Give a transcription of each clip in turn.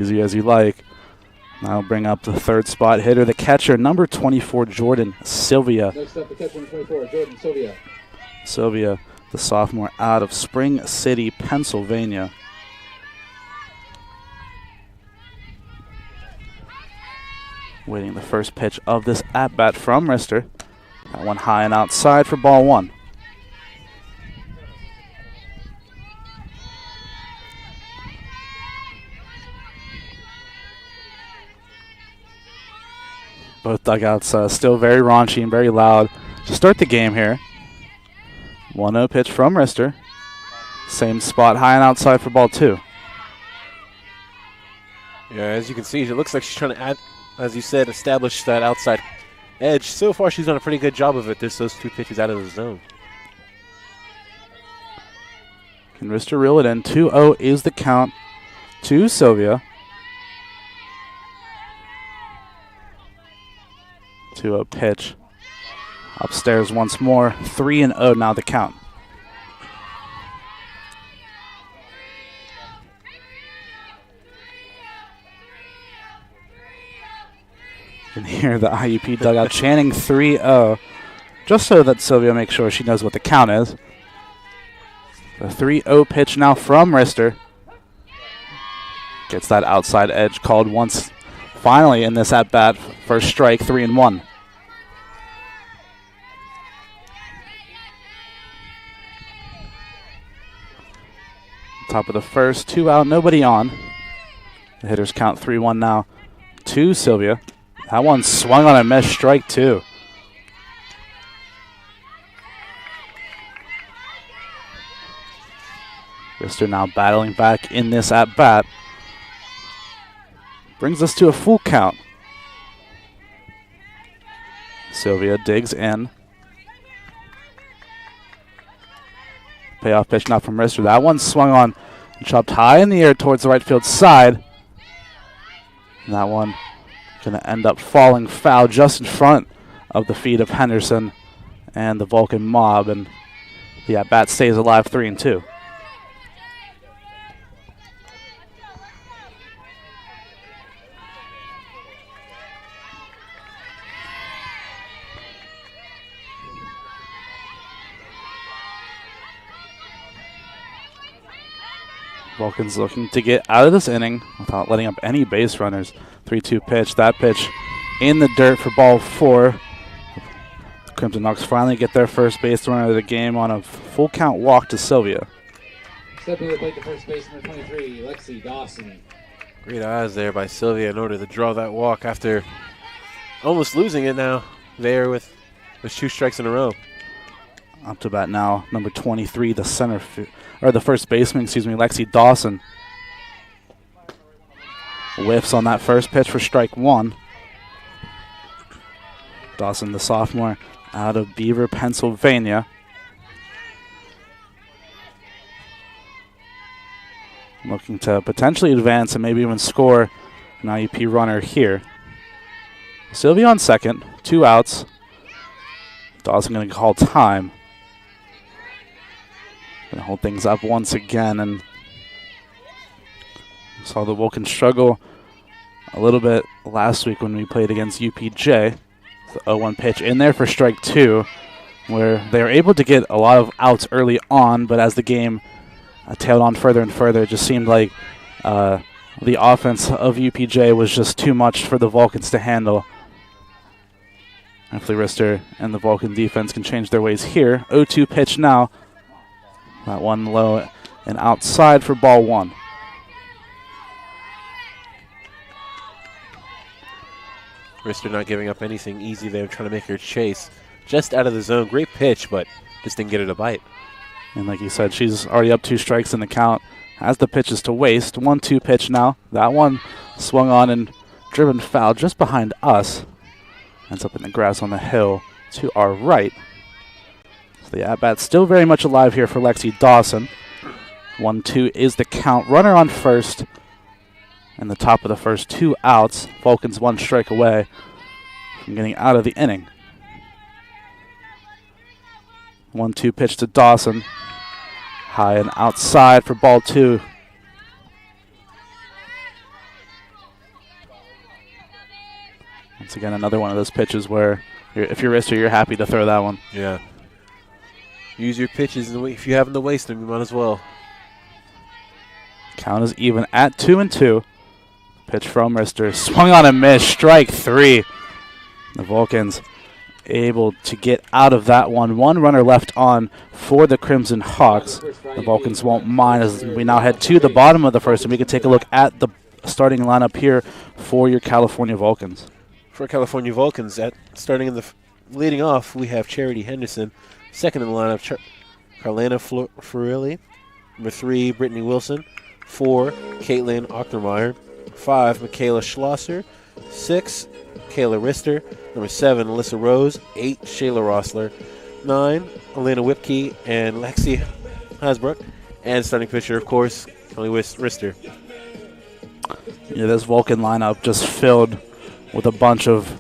easy as you like. Now bring up the third spot hitter, the catcher, number 24, Jordan Sylvia. Next up, the catcher, number 24, Jordan Sylvia. Sylvia, the sophomore out of Spring City, Pennsylvania. Waiting the first pitch of this at-bat from Rister. That one high and outside for ball one. Both dugouts still very raunchy and very loud to start the game here. 1-0 pitch from Rister. Same spot, high and outside for ball two. Yeah, as you can see, it looks like she's trying to, as you said, establish that outside edge. So far, she's done a pretty good job of it. Just those two pitches out of the zone. Can Rister reel it in? 2-0 is the count to Sylvia. 2-0 pitch. Upstairs once more. 3-0 now the count. You can hear the IUP dugout chanting 3-0, just so that Sylvia makes sure she knows what the count is. The 3-0 pitch now from Rister. Gets that outside edge called once, finally in this at-bat. First strike, 3-1. Top of the first, 2 out, nobody on. The hitters count 3-1 now to Sylvia. That one swung on a mesh, strike two. Rister now battling back in this at-bat. Brings us to a full count. Sylvia digs in. Payoff pitch now from Rister. That one swung on and chopped high in the air towards the right field side. And that one going to end up falling foul just in front of the feet of Henderson and the Vulcan mob. And the at-bat stays alive, 3-2. Vulcan's looking to get out of this inning without letting up any base runners. 3-2 pitch. That pitch in the dirt for ball four. The Crimson Hawks finally get their first base runner of the game on a full count walk to Sylvia. Stepping to the plate, the first base, number 23, Lexi Dawson. Great eyes there by Sylvia in order to draw that walk after almost losing it now there with 2 strikes in a row. Up to bat now, number 23, the the first baseman, Lexi Dawson. Whiffs on that first pitch for strike one. Dawson, the sophomore, out of Beaver, Pennsylvania. Looking to potentially advance and maybe even score an IUP runner here. Sylvia on second, 2 outs. Dawson going to call time. Going to hold things up once again, and saw the Vulcan struggle a little bit last week when we played against UPJ. The 0-1 pitch in there for strike two, where they were able to get a lot of outs early on, but as the game tailed on further and further, it just seemed like the offense of UPJ was just too much for the Vulcans to handle. Hopefully Rister and the Vulcan defense can change their ways here. 0-2 pitch now. That one low and outside for ball one. Rister not giving up anything easy there, trying to make her chase just out of the zone. Great pitch, but just didn't get her to bite. And like you said, she's already up 2 strikes in the count. Has the pitches to waste. 1-2 pitch now. That one swung on and driven foul just behind us. Ends up in the grass on the hill to our right. So the at-bat still very much alive here for Lexi Dawson. 1-2 is the count. Runner on first. And the top of the first, 2 outs. Vulcans 1 strike away from getting out of the inning. 1-2 pitch to Dawson. High and outside for ball 2. Once again, another one of those pitches where if you're wrister, you're happy to throw that one. Yeah. Use your pitches, and if you have them to waste them, you might as well. Count is even at 2-2. Pitch from wrister. Swung on and missed. Strike 3. The Vulcans able to get out of that one. One runner left on for the Crimson Hawks. The Vulcans won't mind as we now head to the bottom of the first, and we can take a look at the starting lineup here for your California Vulcans. For California Vulcans, leading off, we have Charity Henderson. Second in the lineup, Carlana Ferrilli. Number 3, Brittany Wilson. 4, Caitlin Ochtermeyer. 5, Michaela Schlosser. 6, Kayla Rister. Number 7, Alyssa Rose. 8, Shayla Rossler. 9, Elena Whipkey and Lexi Hasbrook. And starting pitcher, of course, Kelly Rister. Yeah, this Vulcan lineup just filled with a bunch of,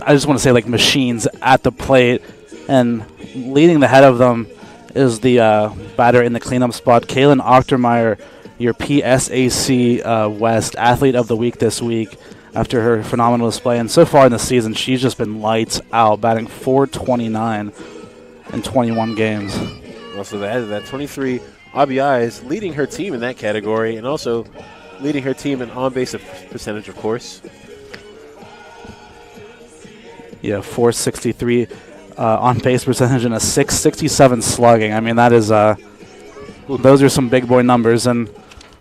I just want to say, like machines at the plate. And leading the head of them is the batter in the cleanup spot, Kaylin Ochtermeyer, your PSAC West Athlete of the Week this week after her phenomenal display. And so far in the season, she's just been lights out, batting .429 in 21 games. Also, that 23 RBIs, leading her team in that category, and also leading her team in on-base percentage, of course. Yeah, .463 on-base percentage and a .667 slugging. I mean, that is those are some big boy numbers, and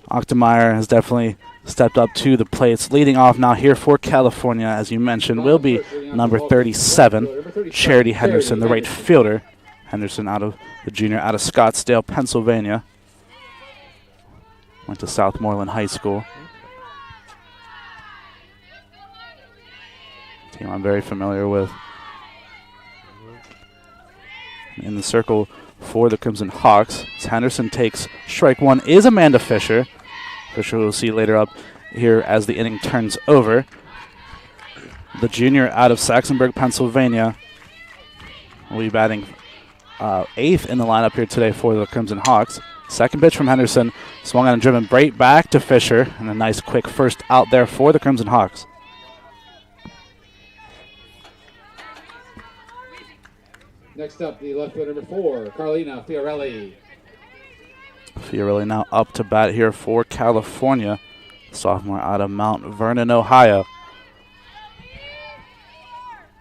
Ochtermeyer has definitely stepped up to the plates. Leading off now here for California, as you mentioned, will be number 37, Charity Henderson, the right fielder. Henderson, the junior out of Scottsdale, Pennsylvania. Went to Southmoreland High School. Team I'm very familiar with. In the circle for the Crimson Hawks, as Henderson takes strike 1, is Amanda Fisher. Fisher we'll see later up here as the inning turns over. The junior out of Saxonburg, Pennsylvania, will be batting 8th in the lineup here today for the Crimson Hawks. Second pitch from Henderson, swung on and driven right back to Fisher, and a nice quick first out there for the Crimson Hawks. Next up, the left fielder, number 4, Carlina Fiorelli. Fiorelli now up to bat here for California. Sophomore out of Mount Vernon, Ohio.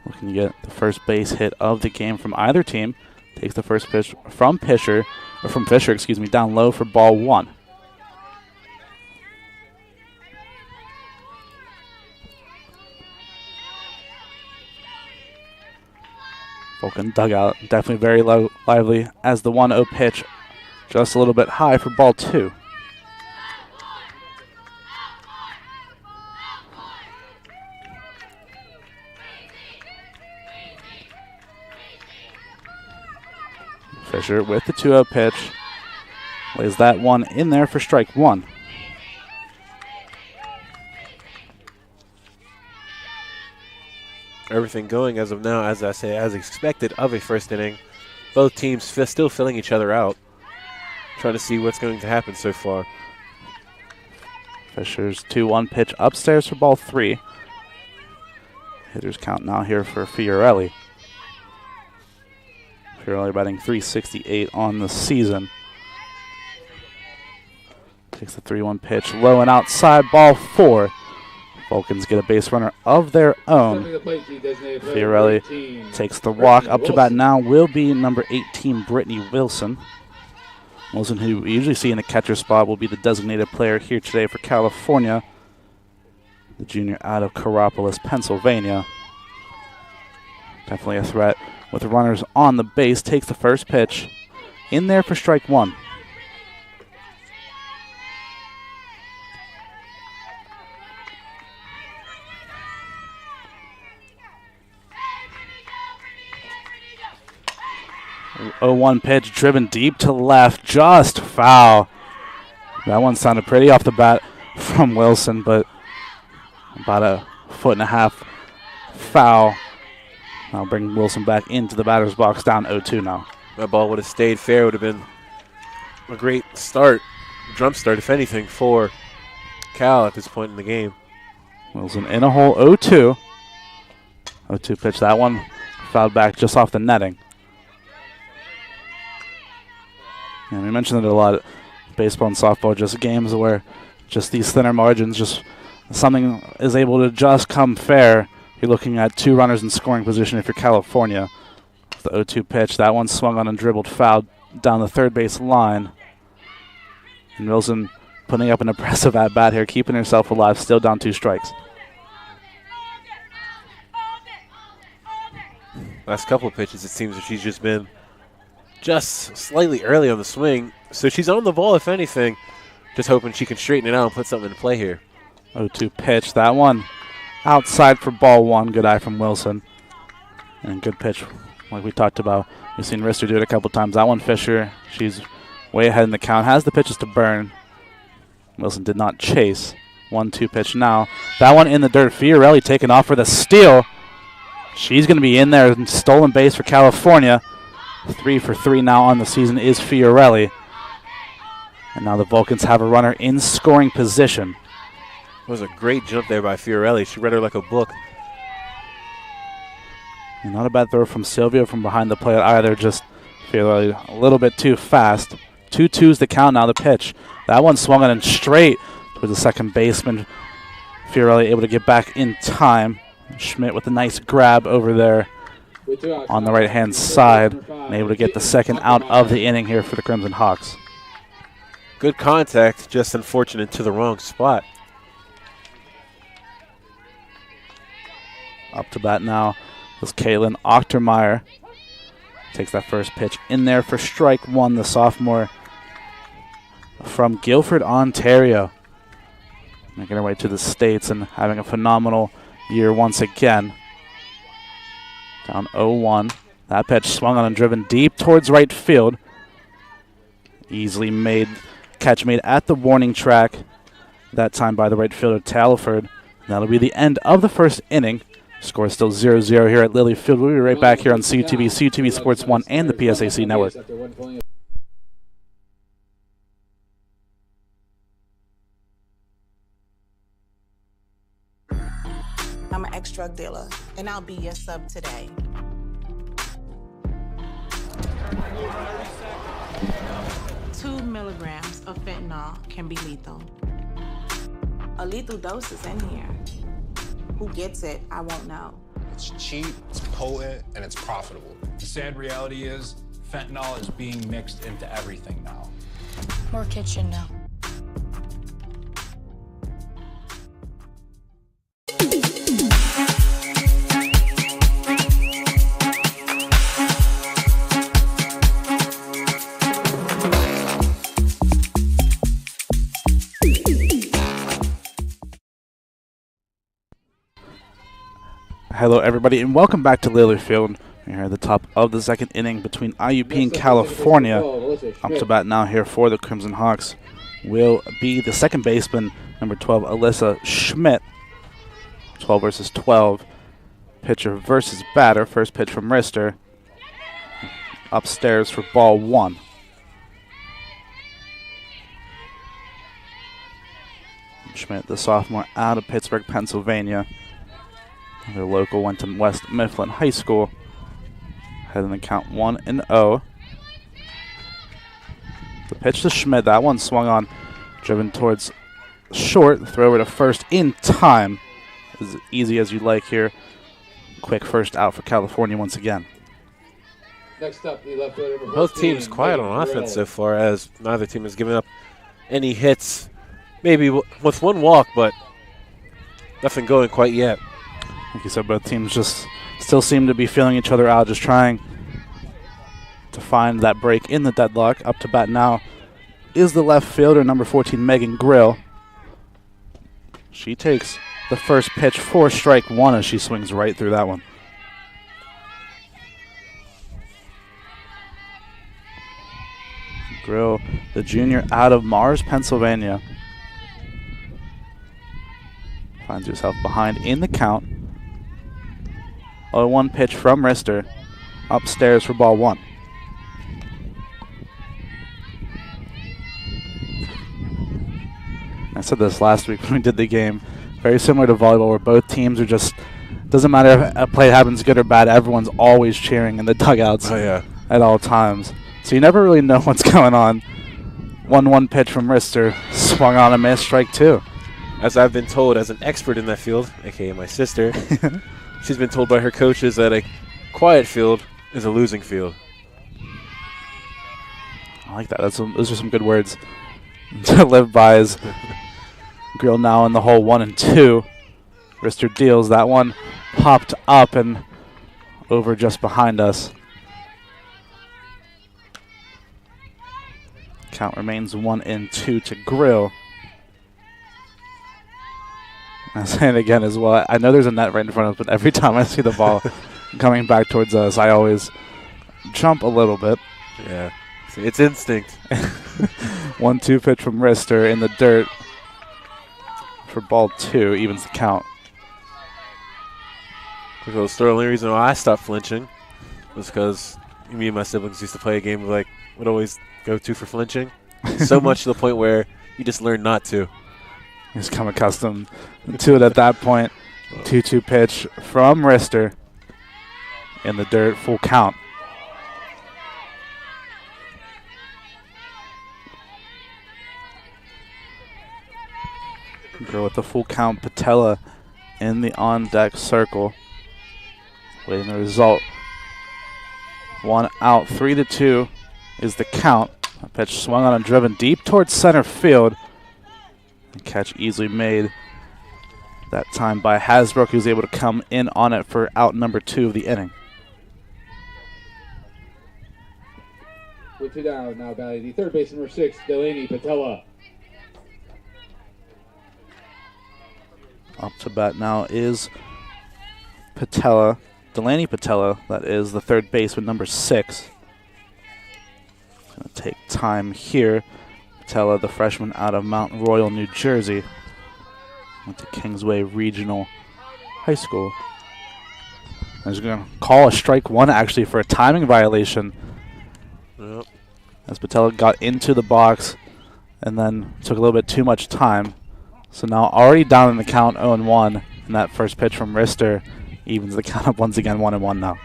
Looking to get the first base hit of the game from either team. Takes the first pitch from Fisher, down low for ball 1. Vulcan dugout definitely very lively as the 1-0 pitch just a little bit high for ball 2. Fisher with the 2-0 pitch. Lays that one in there for strike 1. Everything going as of now, as I say, as expected of a first inning. Both teams still filling each other out. Trying to see what's going to happen so far. Fisher's 2-1 pitch upstairs for ball 3. Hitters count now here for Fiorelli. Fiorelli batting .368 on the season. Takes the 3-1 pitch low and outside, ball 4. Vulcans get a base runner of their own. Fiorelli takes the walk. Up to bat now will be number 18, Brittany Wilson. Wilson, who we usually see in the catcher spot, will be the designated player here today for California. The junior out of Coropolis, Pennsylvania. Definitely a threat with the runners on the base. Takes the first pitch in there for strike 1. A 0-1 pitch driven deep to left, just foul. That one sounded pretty off the bat from Wilson, but about a 1.5 foot foul. I'll bring Wilson back into the batter's box, down 0-2 now. That ball would have stayed fair. Would have been a great start, jump start, if anything, for Cal at this point in the game. Wilson in a hole, 0-2. 0-2 pitch. That one fouled back just off the netting. And we mentioned it a lot. Baseball and softball, just games where just these thinner margins, just something is able to just come fair. You're looking at 2 runners in scoring position if you're California. The 0-2 pitch. That one swung on and dribbled foul down the third base line. And Wilson putting up an impressive at-bat here, keeping herself alive, still down 2 strikes. Last couple of pitches, it seems that she's just been just slightly early on the swing. So she's on the ball, if anything. Just hoping she can straighten it out and put something into play here. 0-2 pitch. That one outside for ball 1. Good eye from Wilson. And good pitch, like we talked about. We've seen Rister do it a couple times. That one, Fisher, she's way ahead in the count. Has the pitches to burn. Wilson did not chase. 1-2 pitch now. That one in the dirt. Fiorelli taking off for the steal. She's going to be in there and stolen base for California. 3 for 3 now on the season is Fiorelli. And now the Vulcans have a runner in scoring position. It was a great jump there by Fiorelli. She read her like a book. And not a bad throw from Silvio from behind the plate either. Just Fiorelli a little bit too fast. 2-2's the count now, the pitch. That one swung on and straight towards the second baseman. Fiorelli able to get back in time. Schmidt with a nice grab over there on the right-hand side. And able to get the second out of the inning here for the Crimson Hawks. Good contact, just unfortunate to the wrong spot. Up to bat now is Caitlin Ochtermeyer. Takes that first pitch in there for strike 1, the sophomore from Guildford, Ontario. Making her way to the States and having a phenomenal year once again. Down 0-1. That pitch swung on and driven deep towards right field. Easily made, catch made at the warning track. That time by the right fielder, Talford. That'll be the end of the first inning. Score still 0-0 here at Lilley Field. We'll be right back here on CUTV, CUTV Sports 1, and the PSAC Network. I'm an ex-drug dealer, and I'll be your sub today. Two milligrams of fentanyl can be lethal. A lethal dose is in here. Who gets it, I won't know. It's cheap, it's potent, and it's profitable. The sad reality is fentanyl is being mixed into everything now. More kitchen now. Hello, everybody, and welcome back to Lilley Field. We're here at the top of the second inning between IUP and California. Up to bat now here for the Crimson Hawks will be the second baseman, number 12, Alyssa Schmidt. 12 versus 12. Pitcher versus batter. First pitch from Rister. Upstairs for ball 1. Schmidt, the sophomore, out of Pittsburgh, Pennsylvania. Their local went to West Mifflin High School. Head in the count 1-0. The pitch to Schmidt. That one swung on, driven towards short. Throw over to first in time. As easy as you like here. Quick first out for California once again. Next up, the left fielder. Both teams quiet on offense so far, as neither team has given up any hits. Maybe with one walk, but nothing going quite yet. Like you said, both teams just still seem to be feeling each other out, just trying to find that break in the deadlock. Up to bat now is the left fielder, number 14, Megan Grill. She takes the first pitch for strike 1 as she swings right through that one. Grill, the junior out of Mars, Pennsylvania. Finds herself behind in the count. 0-1 pitch from Rister. Upstairs for ball 1. I said this last week when we did the game. Very similar to volleyball where both teams are just doesn't matter if a play happens good or bad, everyone's always cheering in the dugouts at all times. So you never really know what's going on. 1-1 pitch from Rister, swung on a miss, strike 2. As I've been told as an expert in that field, aka my sister, she's been told by her coaches that a quiet field is a losing field. I like that. Those are some good words to live by. As Grill now in the hole 1 and 2. Rister deals. That one popped up and over just behind us. Count remains 1 and 2 to Grill. I'm saying it again as well. I know there's a net right in front of us, but every time I see the ball coming back towards us, I always jump a little bit. Yeah, it's instinct. 1-2 pitch from Rister in the dirt for ball 2, evens the count. Because the only reason why I stopped flinching was because me and my siblings used to play a game of would always go to for flinching. So much to the point where you just learn not to. He's come accustomed to it at that point. 2-2 pitch from Rister in the dirt, full count. Girl with the full count, Patella in the on-deck circle. Waiting the result. 1 out, 3-2 is the count. A pitch swung on and driven deep towards center field. The catch easily made that time by Hasbrook, who's able to come in on it for out number 2 of the inning. With 2 down, now batting the third baseman, number 6, Delaney Patella. Up to bat now is Patella, Delaney Patella, that is the third baseman, number 6. Going to take time here. Patella, the freshman out of Mount Royal, New Jersey. Went to Kingsway Regional High School. I was going to call a strike 1 actually for a timing violation. Yep. As Patella got into the box and then took a little bit too much time. So now already down in the count 0-1, and that first pitch from Rister evens the count up once again 1-1 now.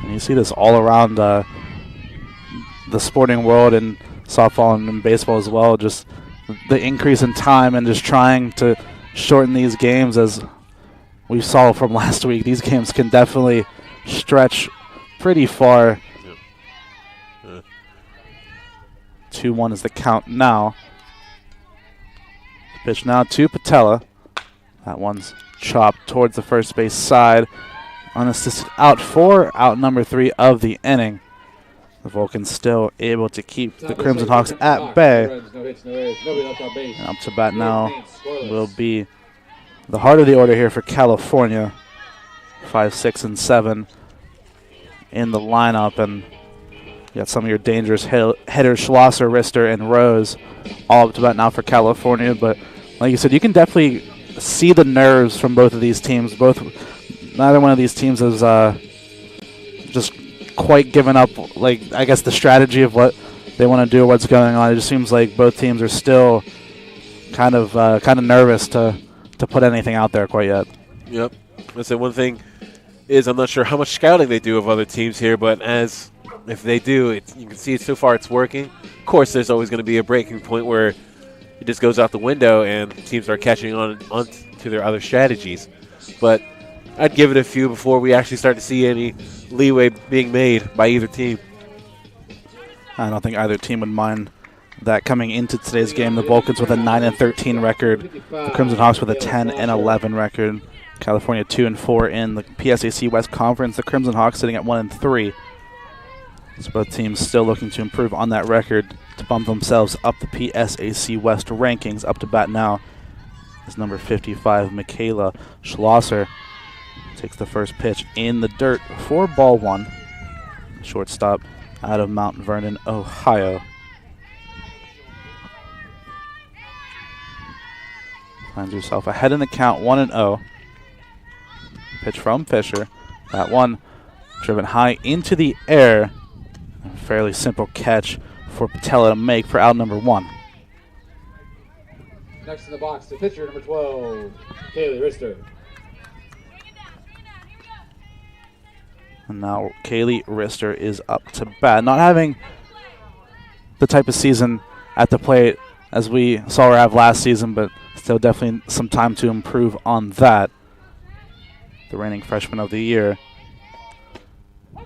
And you see this all around the sporting world and softball and baseball as well, just the increase in time and just trying to shorten these games. As we saw from last week, these games can definitely stretch pretty far. 2-1 is the count now. Pitch now to Patella. That one's chopped towards the first base side. Unassisted out for out number 3 of the inning. The Vulcans still able to keep the Crimson Hawks at bay. And up to bat now will be the heart of the order here for California. 5, 6, and 7 in the lineup, and you got some of your dangerous hitters, Schlosser, Rister, and Rose, all up to bat now for California. But like you said, you can definitely see the nerves from both of these teams. Neither one of these teams has just quite given up, I guess, the strategy of what they want to do, what's going on. It just seems like both teams are still kind of nervous to put anything out there quite yet. Yep. Let's say one thing is I'm not sure how much scouting they do of other teams here, but if they do, you can see so far it's working. Of course, there's always going to be a breaking point where it just goes out the window and teams are catching on to their other strategies. But I'd give it a few before we actually start to see any leeway being made by either team. I don't think either team would mind that coming into today's game. The Vulcans with a 9-13 record, the Crimson Hawks with a 10-11 record. California 2-4 in the PSAC West Conference. The Crimson Hawks sitting at 1-3. So both teams still looking to improve on that record to bump themselves up the PSAC West rankings. Up to bat now is number 55, Michaela Schlosser. Takes the first pitch in the dirt for ball 1. Shortstop out of Mount Vernon, Ohio. Finds yourself ahead in the count, 1-0. Pitch from Fisher. That one driven high into the air. A fairly simple catch for Patella to make for out number 1. Next in the box, the pitcher, number 12, Kaylee Rister. And now Kaylee Rister is up to bat. Not having the type of season at the plate as we saw her have last season, but still definitely some time to improve on that. The reigning freshman of the year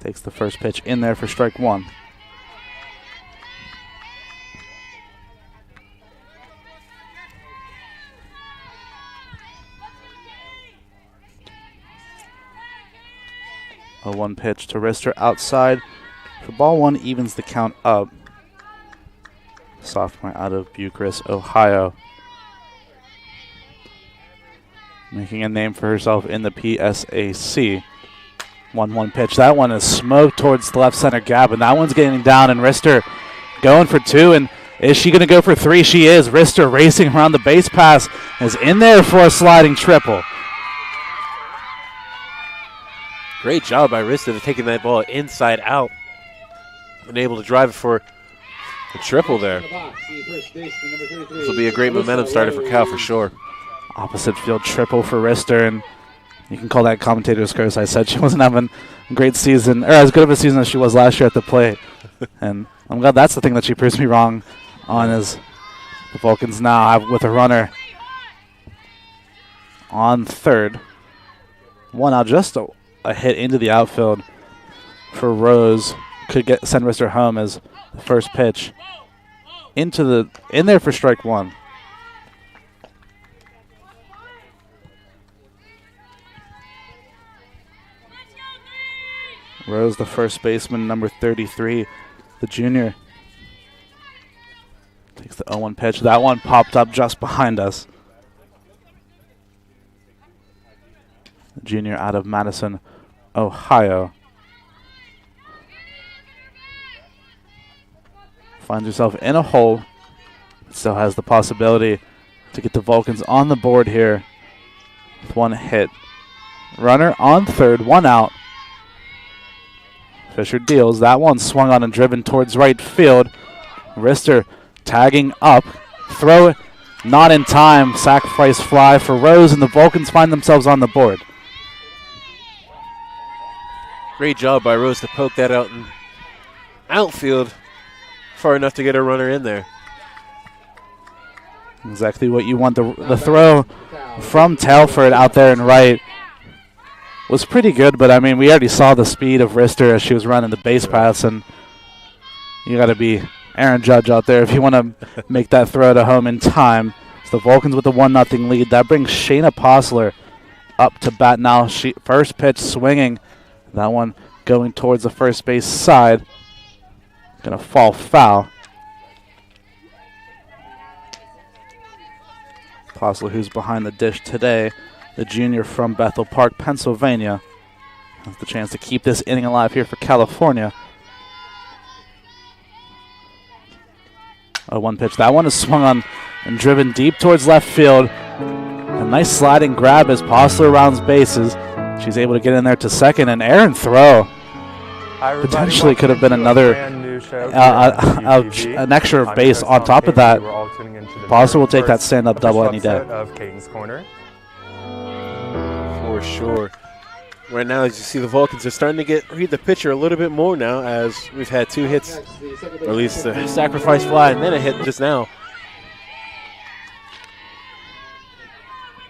takes the first pitch in there for strike one. A 1 pitch to Rister outside for ball one, evens the count up. Sophomore out of Bucharest, Ohio. Making a name for herself in the PSAC. 1-1 pitch. That one is smoked towards the left center gap, and that one's getting down, and Rister going for 2. And is she going to go for 3? She is. Rister racing around the base pass is in there for a sliding triple. Great job by Rister taking that ball inside out and able to drive it for a triple there. This will be a great momentum starter for Cal for sure. Opposite field triple for Rister, and you can call that commentator's curse. I said she wasn't having a great season, or as good of a season as she was last year at the plate. And I'm glad that's the thing that she proves me wrong on, is the Vulcans now have with a runner on third. One out, just a hit into the outfield for Rose. Could send Rister home as the first pitch in there for strike one. Rose, the first baseman, number 33, the junior. Takes the 0-1 pitch. That one popped up just behind us. The junior out of Madison, Ohio. Finds herself in a hole, but still has the possibility to get the Vulcans on the board here with 1 hit. Runner on third, 1 out. Fisher deals. That one swung on and driven towards right field. Rister tagging up. Throw not in time. Sacrifice fly for Rose, and the Vulcans find themselves on the board. Great job by Rose to poke that out in outfield far enough to get a runner in there. Exactly what you want. The throw from Telford out there and right was pretty good, but I mean, we already saw the speed of Rister as she was running the base paths, and you got to be Aaron Judge out there if you want to make that throw to home in time. So the Vulcans with the 1-0 lead. That brings Shayna Posler up to bat now. First pitch swinging. That one going towards the first base side. Going to fall foul. Posler, who's behind the dish today, the junior from Bethel Park, Pennsylvania, has the chance to keep this inning alive here for California. A 1 pitch. That one is swung on and driven deep towards left field. A nice sliding grab as Posler rounds bases. She's able to get in there to second, and Aaron throw potentially could have been another an extra base on top of that. Posler will take that stand-up double any day. For sure. Right now, as you see, the Vulcans are starting to read the pitcher a little bit more now, as we've had 2 hits, or at least the sacrifice fly and then a hit just now.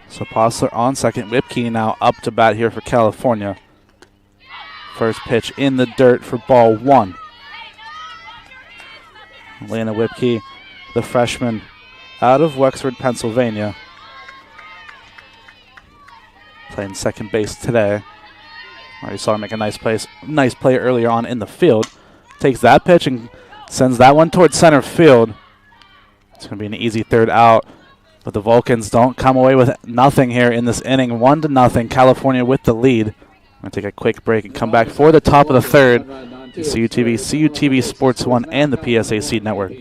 So Posler on second. Whipkey now up to bat here for California. First pitch in the dirt for ball 1. Lena Whipkey, the freshman out of Wexford, Pennsylvania, playing second base today. Already saw her make a nice play earlier on in the field. Takes that pitch and sends that one towards center field. It's going to be an easy third out, but the Vulcans don't come away with nothing here in this inning. 1-0, California with the lead. I'm going to take a quick break and come back for the top of the third. CUTV, CUTV Sports 1, and the PSAC Network.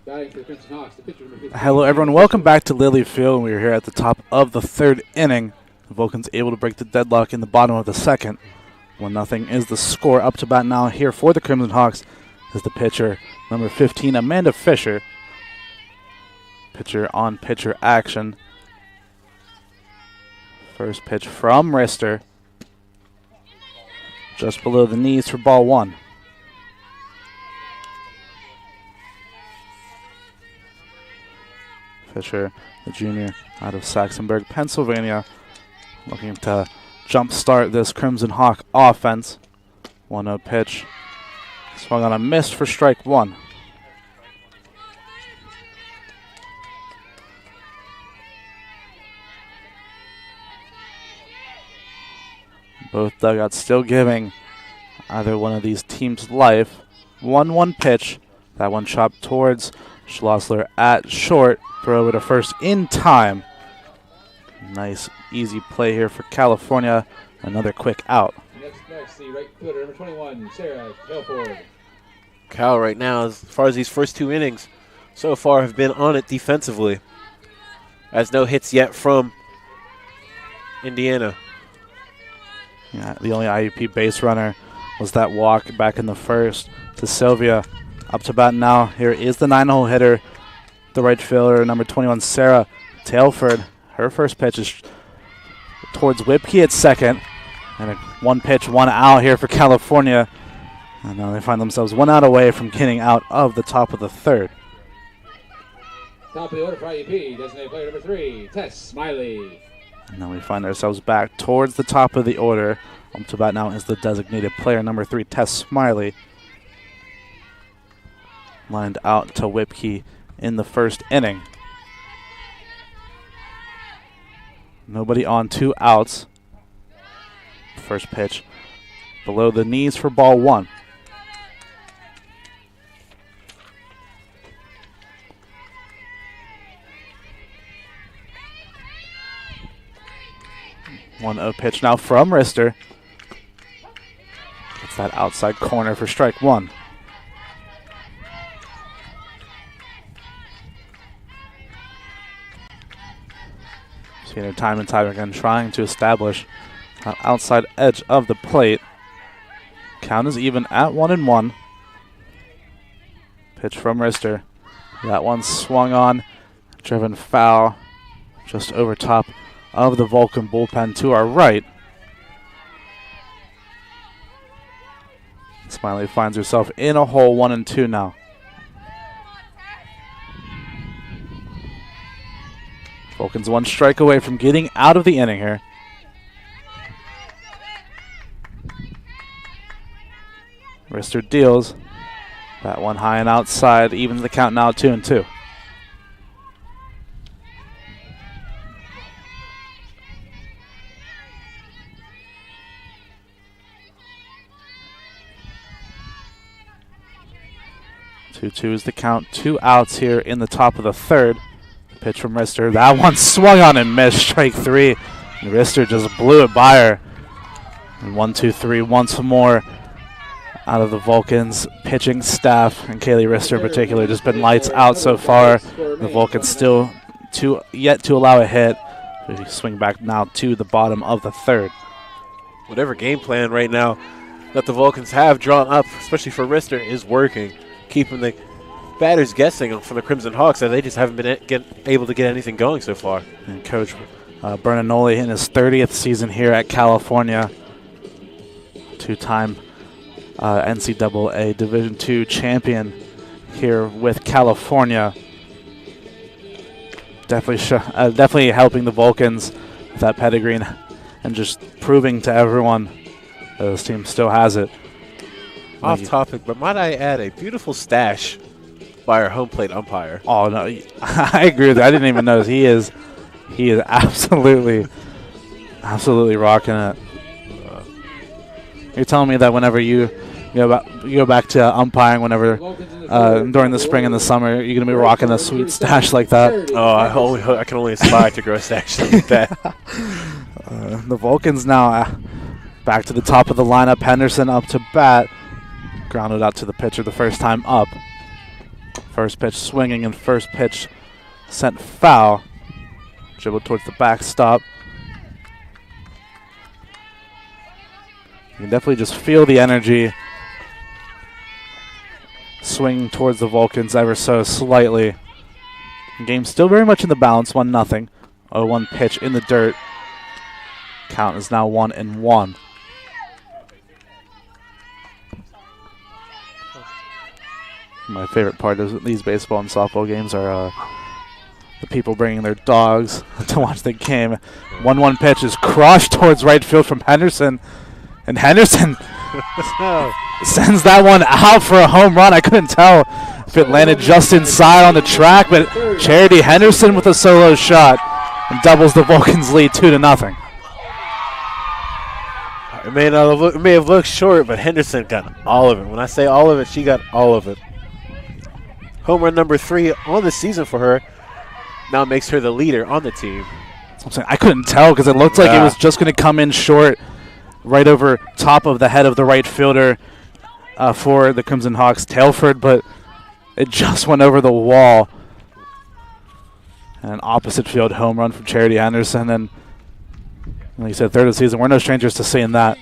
Batting for the Crimson Hawks, the pitcher number 15. Hello, everyone. Welcome back to Lilly Field. We are here at the top of the third inning. The Vulcans able to break the deadlock in the bottom of the second. 1-0 is the score. Up to bat now here for the Crimson Hawks is the pitcher, number 15, Amanda Fisher. Pitcher on pitcher action. First pitch from Rister. Just below the knees for ball one. Fisher, the junior out of Saxonburg, Pennsylvania, looking to jumpstart this Crimson Hawk offense. 1-0 pitch. Swung on a miss for strike one. Both dugouts still giving either one of these teams life. 1-1 pitch. That one chopped towards Schlossler at short. Throw over to first in time. Nice, easy play here for California. Another quick out. Next, the right fielder, number 21, Sarah Telford. Cal right now, as far as these first two innings so far, have been on it defensively. As no hits yet from Indiana. Yeah, the only IUP base runner was that walk back in the first to Sylvia. Up to bat now. Here is the 9-hole hitter, the right fielder, number 21, Sarah Tailford. Her first pitch is towards Whipkey at second. And a one pitch, one out here for California. And now they find themselves one out away from getting out of the top of the third. Top of the order for IUP, designated player number 3, Tess Smiley. And now we find ourselves back towards the top of the order. Up to bat now is the designated player number 3, Tess Smiley. Lined out to Whipkey in the first inning. Nobody on, 2 outs. First pitch below the knees for ball one. One 0 pitch now from Rister. Gets that outside corner for strike one. Seen her time and time again trying to establish an outside edge of the plate. Count is even at 1-1. Pitch from Rister. That one swung on, driven foul, just over top of the Vulcan bullpen to our right. Smiley finds herself in a hole, 1-2 now. Vulcan's one strike away from getting out of the inning here. Rister deals. That one high and outside, evens the count now 2-2. Two is the count. 2 outs here in the top of the third. Pitch from Rister. That one swung on and missed. Strike three. And Rister just blew it by her. And 1-2-3 once more out of the Vulcans pitching staff. And Kaylee Rister in particular just been lights out so far. The Vulcans still yet to allow a hit. We swing back now to the bottom of the third. Whatever game plan right now that the Vulcans have drawn up, especially for Rister, is working. Keeping the batters guessing for the Crimson Hawks, that they just haven't been able to get anything going so far. And Coach Bernanoli in his 30th season here at California. Two-time NCAA Division II champion here with California. Definitely helping the Vulcans with that pedigree and just proving to everyone that this team still has it. Off topic, but might I add a beautiful stash by our home plate umpire. Oh no, I agree with that. I didn't even notice. He is absolutely rocking it. You're telling me that whenever you go back to umpiring, whenever during the spring and the summer, you're gonna be rocking a sweet stash like that. Oh, I can only aspire to grow a stash like that. The Vulcans now back to the top of the lineup. Henderson up to bat. Grounded out to the pitcher the first time up. First pitch swinging and first pitch sent foul. Dribble towards the backstop. You can definitely just feel the energy swinging towards the Vulcans ever so slightly. Game still very much in the balance, 1-0. 0-1 pitch in the dirt. Count is now 1-1. My favorite part of these baseball and softball games are the people bringing their dogs to watch the game. 1-1 pitch is crushed towards right field from Henderson. And Henderson sends that one out for a home run. I couldn't tell if it landed just inside on the track, but Charity Henderson with a solo shot and doubles the Vulcans' lead 2-0. It may have looked short, but Henderson got all of it. When I say all of it, she got all of it. Home run number 3 on the season for her now makes her the leader on the team. That's what I'm saying. I couldn't tell because it looked like it was just going to come in short right over top of the head of the right fielder for the Crimson Hawks, Tailford, but it just went over the wall. And an opposite field home run from Charity Henderson. And like you said, third of the season, we're no strangers to seeing that.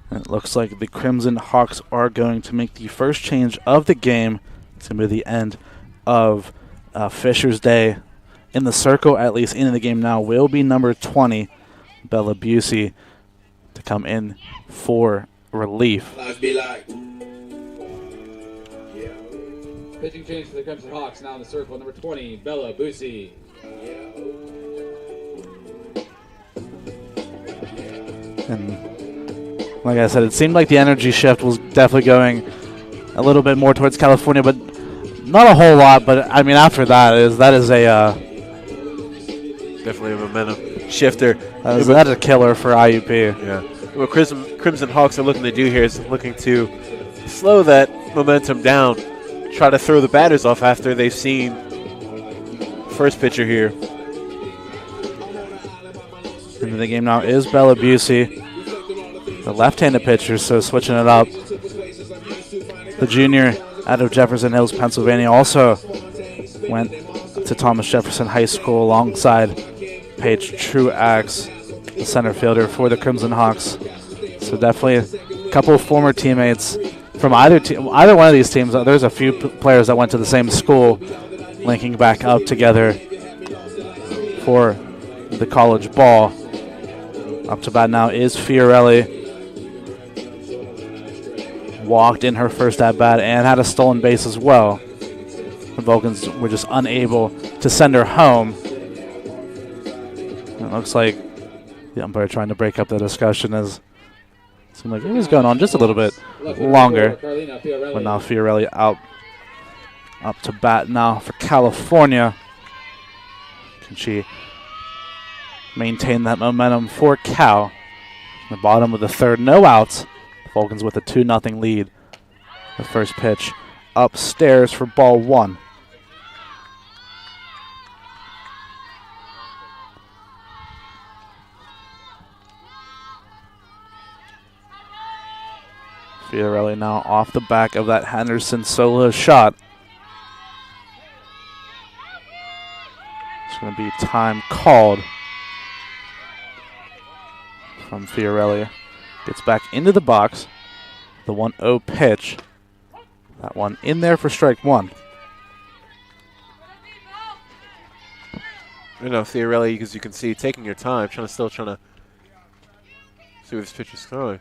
And it looks like the Crimson Hawks are going to make the first change of the game. It's going to be the end of Fisher's Day. In the circle, at least in the game now, will be number 20, Bella Busey, to come in for relief. Pitching change for the Crimson Hawks. Now in the circle, number 20, Bella Busey. And like I said, it seemed like the energy shift was definitely going a little bit more towards California, but not a whole lot. But I mean, after that is a definitely a momentum shifter. That is a killer for IUP. Yeah. What Crimson Hawks are looking to do here is looking to slow that momentum down, try to throw the batters off after they've seen first pitcher here. Into the game now is Bella Busey, the left-handed pitcher, so switching it up. The junior out of Jefferson Hills, Pennsylvania, also went to Thomas Jefferson High School alongside Paige Truax, the center fielder for the Crimson Hawks. So definitely a couple of former teammates from either one of these teams. There's a few players that went to the same school, linking back up together for the college ball. Up to bat now is Fiorelli. Walked in her first at-bat and had a stolen base as well. The Vulcans were just unable to send her home. It looks like the umpire trying to break up the discussion as it seemed like it was going on just a little bit longer. But now Fiorelli out up to bat now for California. Can she maintain that momentum for Cal? The bottom of the third, no outs. Vulcans with a 2-0 lead. The first pitch upstairs for ball 1. Fiorelli now off the back of that Henderson solo shot. It's going to be time called from Fiorelli. Gets back into the box. The 1-0 pitch. That one in there for strike 1. You know, Fiorelli, as you can see, taking your time, still trying to see where this pitch is throwing.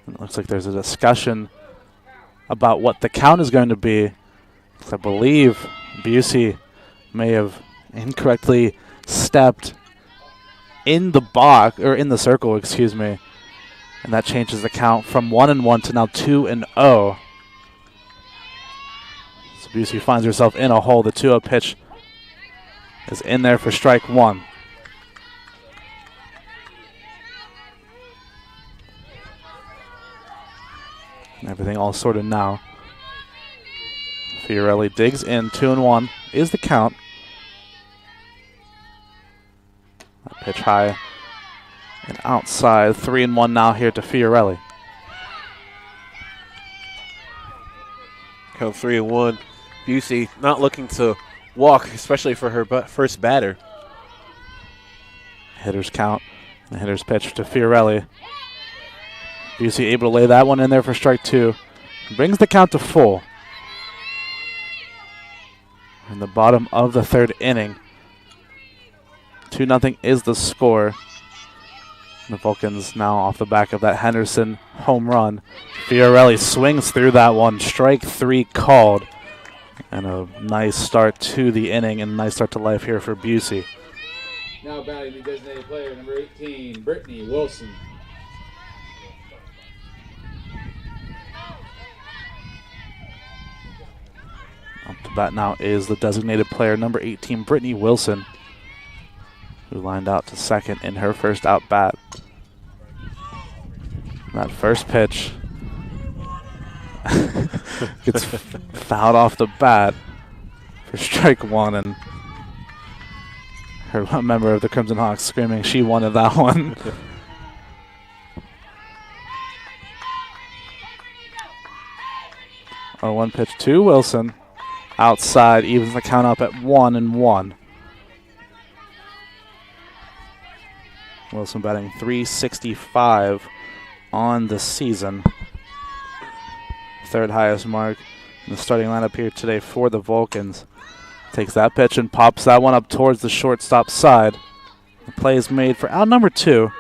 And it looks like there's a discussion about what the count is going to be. I believe Busey may have incorrectly stepped in the box, or in the circle, excuse me. And that changes the count from 1-1 to now 2-0. So Busey finds herself in a hole. The 2-0 pitch is in there for strike 1. And everything all sorted now. Fiorelli digs in, 2-1 is the count. That pitch high and outside, 3-1 now here to Fiorelli. Count 3-1. Busey not looking to walk, especially for her first batter. Hitter's count. The hitter's pitch to Fiorelli. Busey able to lay that one in there for strike 2. Brings the count to full. In the bottom of the 3rd inning. 2-0 is the score. The Vulcans now off the back of that Henderson home run. Fiorelli swings through that one. Strike 3 called. And a nice start to the inning and a nice start to life here for Busey. Now batting the designated player, number 18, Brittany Wilson. Up to bat now is the designated player, number 18, Brittany Wilson, who lined out to second in her first out bat. That first pitch gets fouled off the bat for strike 1, and heard one member of the Crimson Hawks screaming she wanted that one. A 1 pitch to Wilson. Outside, evens the count up at 1-1. Wilson batting .365 on the season. 3rd highest mark in the starting lineup here today for the Vulcans. Takes that pitch and pops that one up towards the shortstop side. The play is made for out number 2.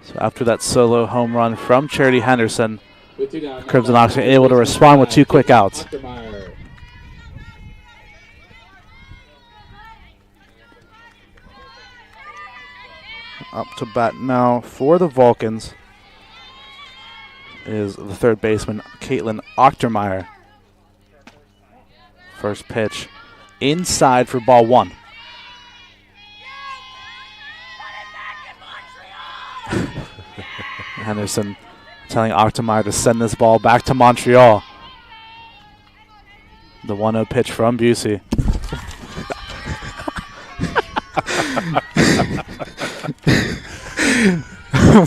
So after that solo home run from Charity Henderson, Crimson Hawks are able to respond with 2 quick outs. Up to bat now for the Vulcans is the 3rd baseman, Caitlin Ochtermeyer. First pitch inside for ball 1. Henderson telling Ochtermeyer to send this ball back to Montreal. The 1-0 pitch from Busey.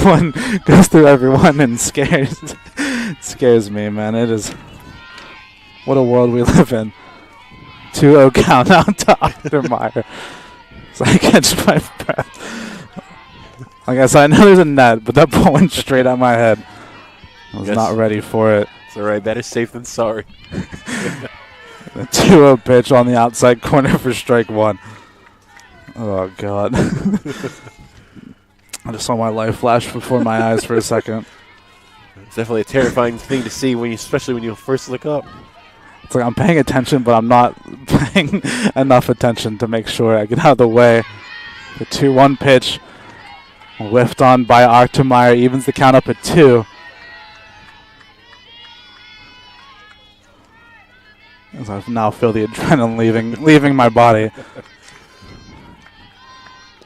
One goes through everyone and scares me, man. It is what a world we live in. 2-0 count out to Ochtermeyer. So I catch my breath. Like I said, I know there's a net, but that ball went straight out my head. I was not ready for it. It's all right. Better safe than sorry. The 2-0 pitch on the outside corner for strike 1. Oh, God. I just saw my life flash before my eyes for a second. It's definitely a terrifying thing to see, especially when you first look up. It's like I'm paying attention, but I'm not paying enough attention to make sure I get out of the way. The 2-1 pitch whiffed on by Ochtermeyer, evens the count up at 2. As I now feel the adrenaline leaving my body.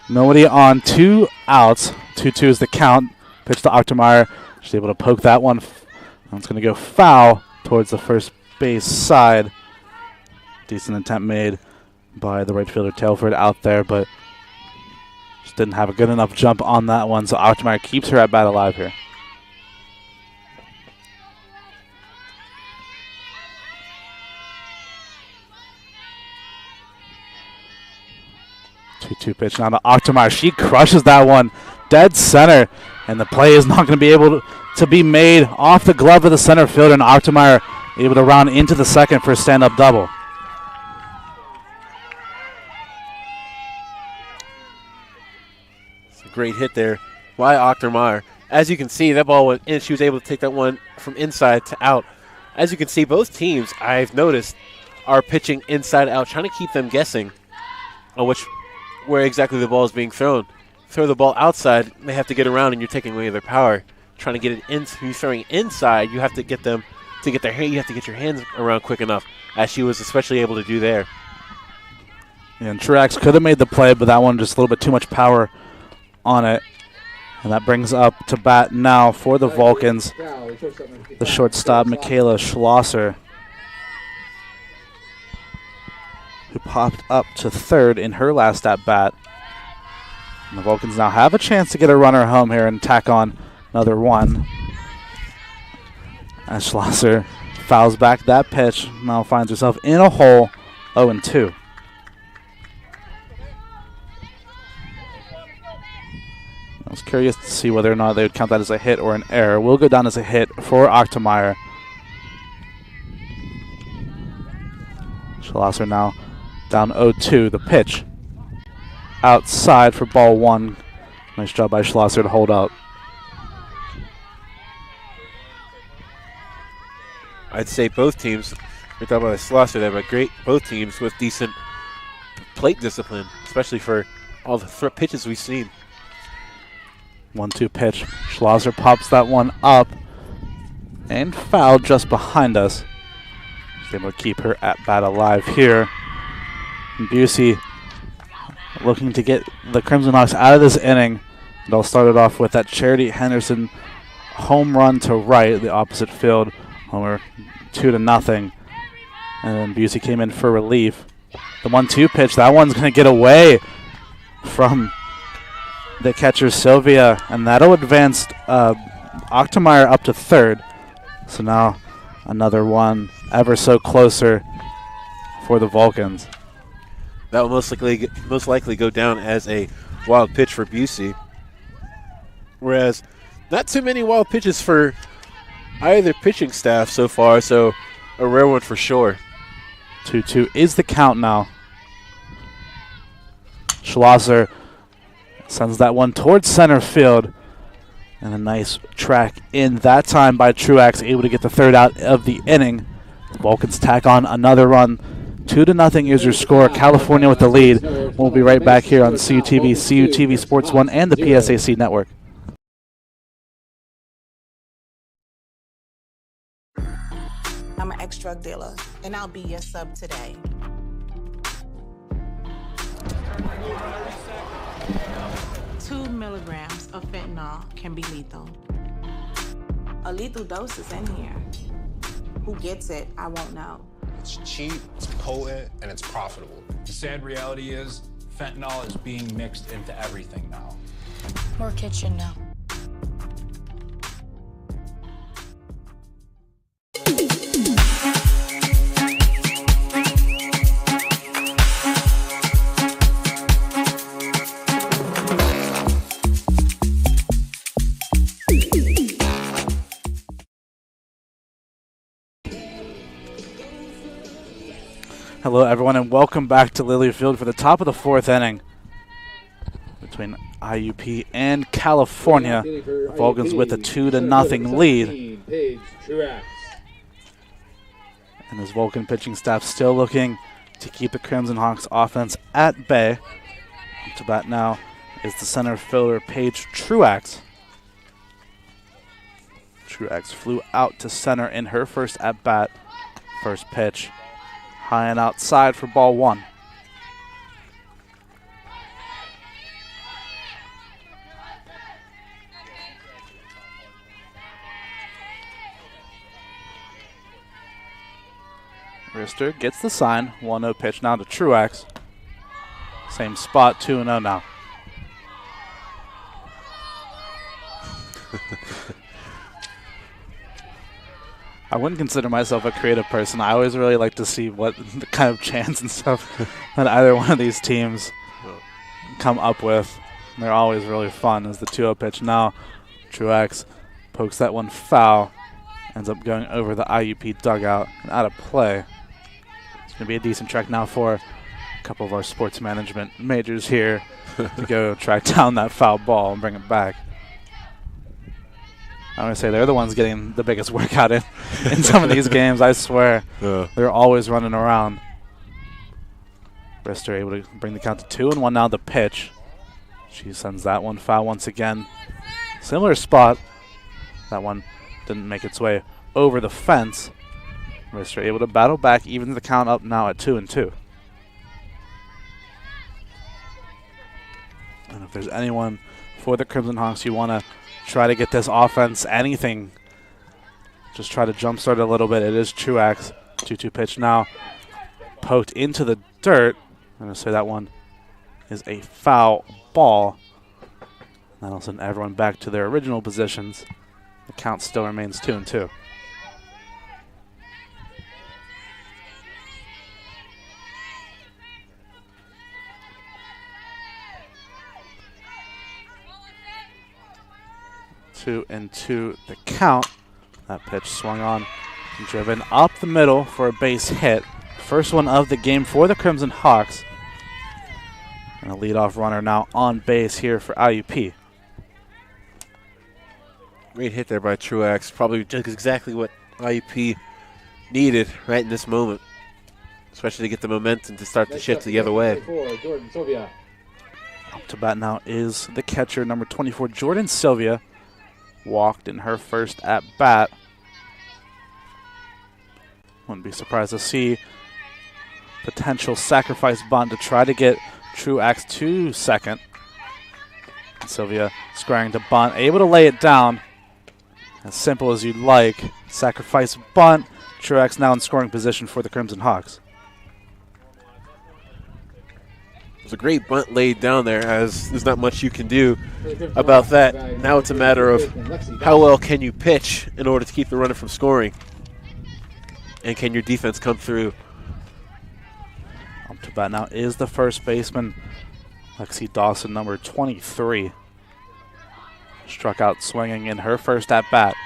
Nobody on, 2 outs. 2-2 is the count. Pitch to Ochtermeyer. She's able to poke that one. It's going to go foul towards the first base side. Decent attempt made by the right fielder Tailford out there, but just didn't have a good enough jump on that one. So Ochtermeyer keeps her at bat alive here. Two pitch now to Ochtermeyer. She crushes that one dead center, and the play is not going to be able to be made off the glove of the center fielder, and Ochtermeyer able to round into the second for a stand-up double. It's a great hit there by Ochtermeyer. As you can see, that ball went in. She was able to take that one from inside to out. As you can see, both teams, I've noticed, are pitching inside out, trying to keep them guessing on where exactly the ball is being thrown. Throw the ball outside, they have to get around, and you're taking away their power. Trying to get it in, you're throwing inside, you have to get them to get their hand. You have to get your hands around quick enough, as she was especially able to do there. Yeah, and Truax could have made the play, but that one just a little bit too much power on it. And that brings up to bat now for the Vulcans, the shortstop, Michaela Schlosser, who popped up to 3rd in her last at-bat. And the Vulcans now have a chance to get a runner home here and tack on another one. As Schlosser fouls back that pitch. Now finds herself in a hole, 0-2. I was curious to see whether or not they would count that as a hit or an error. Will go down as a hit for Achtermeyer. Schlosser now down 0-2. The pitch outside for ball one. Nice job by Schlosser to hold up. I'd say both teams, we're talking about Schlosser there, but both teams with decent plate discipline, especially for all the pitches we've seen. 1-2 pitch. Schlosser pops that one up and fouled just behind us. She's able to keep her at bat alive here. And Busey looking to get the Crimson Hawks out of this inning. They'll start it off with that Charity Henderson home run to right, the opposite field. Homer 2-0. And then Busey came in for relief. The 1-2 pitch, that one's going to get away from the catcher Sylvia, and that'll advance Achtermeyer up to third. So now another one ever so closer for the Vulcans. That will most likely go down as a wild pitch for Busey. Whereas not too many wild pitches for either pitching staff so far, so a rare one for sure. 2-2 is the count now. Schlosser sends that one towards center field. And a nice track in that time by Truax, able to get the third out of the inning. The Vulcans tack on another run. 2-0 is your score. California with the lead. We'll be right back here on CUTV, CUTV Sports 1, and the PSAC Network. I'm an ex-drug dealer, and I'll be your sub today. Two milligrams of fentanyl can be lethal. A lethal dose is in here. Who gets it, I won't know. It's cheap, it's potent, and it's profitable. The sad reality is fentanyl is being mixed into everything now. More kitchen now. Hello, everyone, and welcome back to Lilley Field for the top of the fourth inning between IUP and California. The Vulcans with a 2-0 lead. And this Vulcan pitching staff still looking to keep the Crimson Hawks offense at bay. Up to bat now is the center fielder, Paige Truax. Truax flew out to center in her first at bat. First pitch. High and outside for ball one. Rister gets the sign. 1-0 pitch now to Truax. Same spot, 2-0 now. I wouldn't consider myself a creative person. I always really like to see what the kind of chants and stuff that either one of these teams come up with. They're always really fun. As the 2-0 pitch now, Truax pokes that one foul. Ends up going over the IUP dugout and out of play. It's going to be a decent track now for a couple of our sports management majors here to go track down that foul ball and bring it back. I'm going to say they're the ones getting the biggest workout in some of these games, I swear. They're always running around. Rister able to bring the count to 2-1 now. The pitch. She sends that one foul once again. Similar spot. That one didn't make its way over the fence. Rister able to battle back, even the count up now at 2-2. And if there's anyone for the Crimson Hawks you want to try to get this offense anything, just try to jumpstart a little bit, it is Truax. 2-2 pitch now. Poked into the dirt. I'm going to say that one is a foul ball. That'll send everyone back to their original positions. The count still remains 2-2. 2-2 the count. That pitch swung on, driven up the middle for a base hit. First one of the game for the Crimson Hawks. And a leadoff runner now on base here for IUP. Great hit there by Truax. Probably just exactly what IUP needed right in this moment, especially to get the momentum to start the shift the other way. Jordan Sylvia. Up to bat now is the catcher, number 24, Jordan Sylvia. Walked in her first at bat. Wouldn't be surprised to see potential sacrifice bunt to try to get Truax to second. Sylvia squaring to bunt, able to lay it down. As simple as you'd like. Sacrifice bunt. Truax now in scoring position for the Crimson Hawks. It was a great bunt laid down there, as there's not much you can do about that. Now it's a matter of how well can you pitch in order to keep the runner from scoring, and can your defense come through. Up to bat now is the first baseman, Lexi Dawson, number 23. Struck out swinging in her first at bat.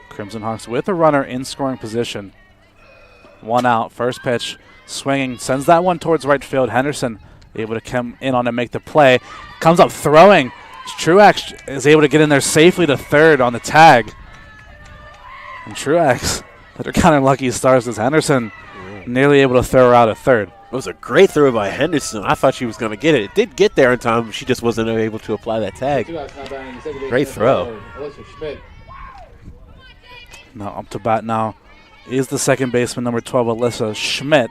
Crimson Hawks with a runner in scoring position. One out, first pitch, swinging, sends that one towards right field. Henderson able to come in on and make the play. Comes up throwing. Truax is able to get in there safely to third on the tag. And Truax, they're kind of lucky stars as Henderson nearly able to throw her out at third. It was a great throw by Henderson. I thought she was going to get it. It did get there in time. She just wasn't able to apply that tag. Great throw. Now up to bat now is the second baseman, number 12, Alyssa Schmidt.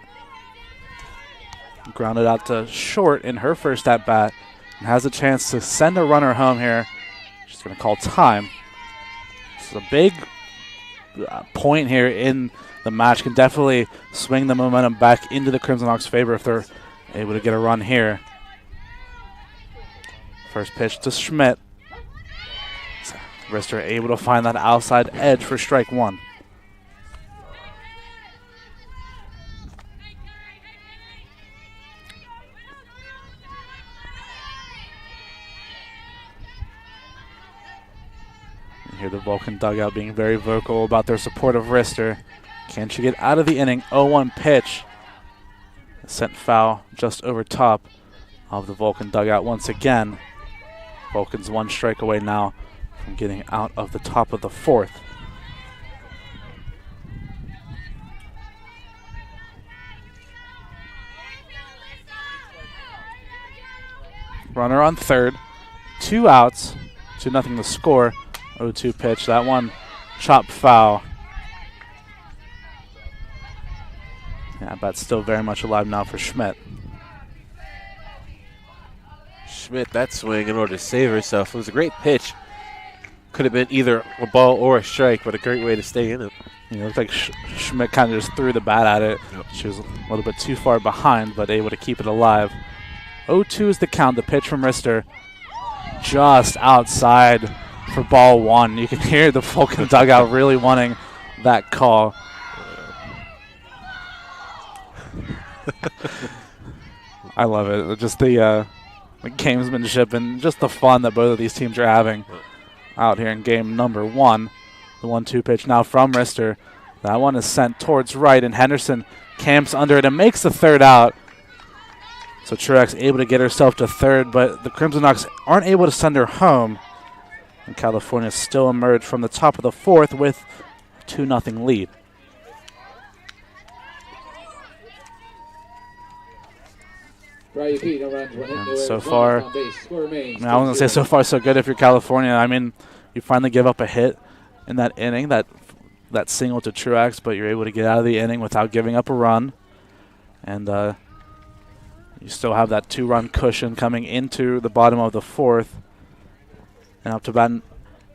Grounded out to short in her first at bat and has a chance to send a runner home here. She's going to call time. This is a big point here in the match. Can definitely swing the momentum back into the Crimson Hawks' favor if they're able to get a run here. First pitch to Schmidt. Rister able to find that outside edge for strike one. You hear the Vulcan dugout being very vocal about their support of Rister. Can she get out of the inning? 0-1 pitch. Sent foul just over top of the Vulcan dugout once again. Vulcan's one strike away now from getting out of the top of the fourth. Runner on third. 2 outs. 2-0 the score. 0-2 pitch. That one chopped foul. Yeah, but still very much alive now for Schmidt. Schmidt, that swing in order to save herself. It was a great pitch. Could have been either a ball or a strike, but a great way to stay in it. You know, it looked like Schmidt kind of just threw the bat at it. Yep. She was a little bit too far behind, but able to keep it alive. 0-2 is the count. The pitch from Rister just outside for ball one. You can hear the Vulcan dugout really wanting that call. I love it. Just the gamesmanship and just the fun that both of these teams are having out here in game number one. The 1-2 pitch now from Rister. That one is sent towards right, and Henderson camps under it and makes the third out. So Truax able to get herself to third, but the Crimson Hawks aren't able to send her home. And California still emerged from the top of the fourth with a 2-0 lead. And so far, I was going to say so far so good if you're California. I mean, you finally give up a hit in that inning, that single to Truax, but you're able to get out of the inning without giving up a run. And you still have that 2-run cushion coming into the bottom of the fourth. And up to bat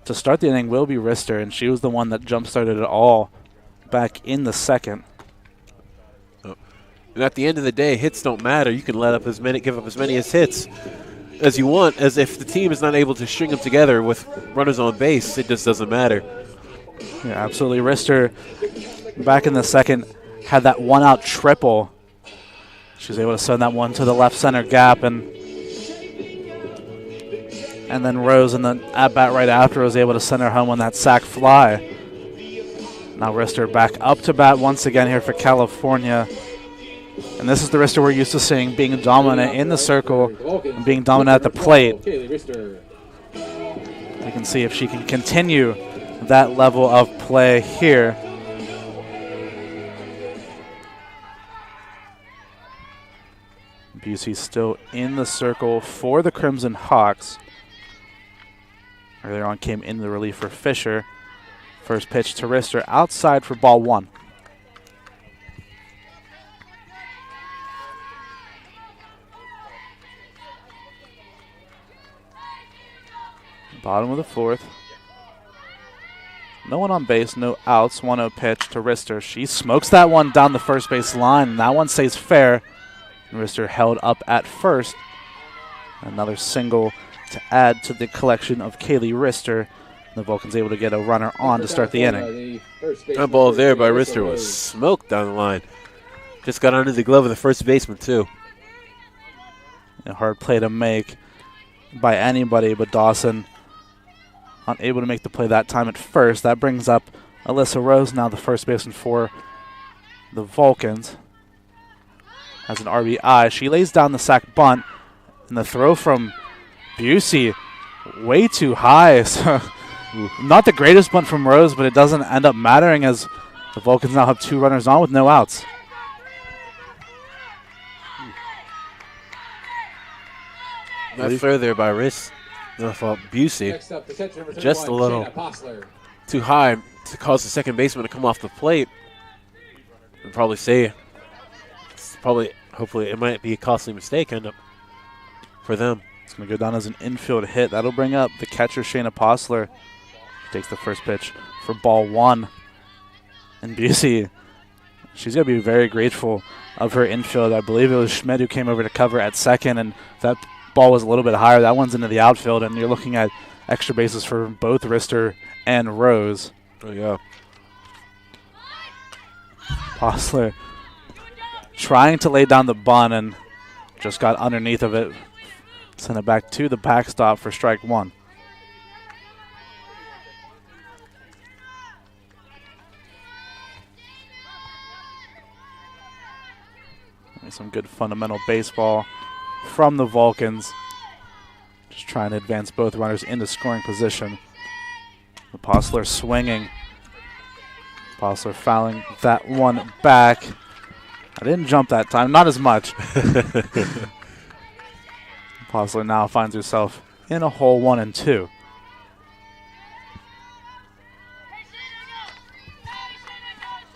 to start the inning will be Rister, and she was the one that jump-started it all back in the second. And at the end of the day, hits don't matter. You can give up as many hits as you want, as if the team is not able to string them together with runners on base, it just doesn't matter. Yeah, absolutely. Rister, back in the second, had that one-out triple. She was able to send that one to the left center gap, and And then Rose in the at-bat right after was able to send her home on that sac fly. Now Rister back up to bat once again here for California. And this is the Rister we're used to seeing being dominant in the circle and being dominant at the plate. We can see if she can continue that level of play here. Busey still in the circle for the Crimson Hawks. Earlier on came in the relief for Fisher. First pitch to Rister outside for ball 1. Bottom of the 4th. No one on base, no outs. 1-0 pitch to Rister. She smokes that one down the first base line. And that one stays fair. And Rister held up at first. Another single to add to the collection of Kaylee Rister. The Vulcans able to get a runner on to start the inning. That ball there by Rister was smoked down the line. Just got under the glove of the first baseman, too. A hard play to make by anybody but Dawson. Unable to make the play that time at first. That brings up Alyssa Rose, now the first baseman for the Vulcans. Has an RBI. She lays down the sac bunt. And the throw from Busey way too high. So not the greatest bunt from Rose, but it doesn't end up mattering as the Vulcans now have 2 runners on with no outs. Not further by Riss. No fault. Busey. Just a little too high to cause the second baseman to come off the plate. And probably say hopefully it might be a costly mistake end up for them. It's going to go down as an infield hit. That'll bring up the catcher, Shayna Postler. She takes the first pitch for ball 1. And Busey, she's going to be very grateful of her infield. I believe it was Schmidt who came over to cover at second, and that ball was a little bit higher. That one's into the outfield, and you're looking at extra bases for both Rister and Rose. Oh, yeah. Postler trying to lay down the bunt and just got underneath of it. Send it back to the backstop for strike 1. Some good fundamental baseball from the Vulcans. Just trying to advance both runners into scoring position. The Postler swinging. Postler fouling that one back. I didn't jump that time, not as much. Postler now finds herself in a hole 1 and 2.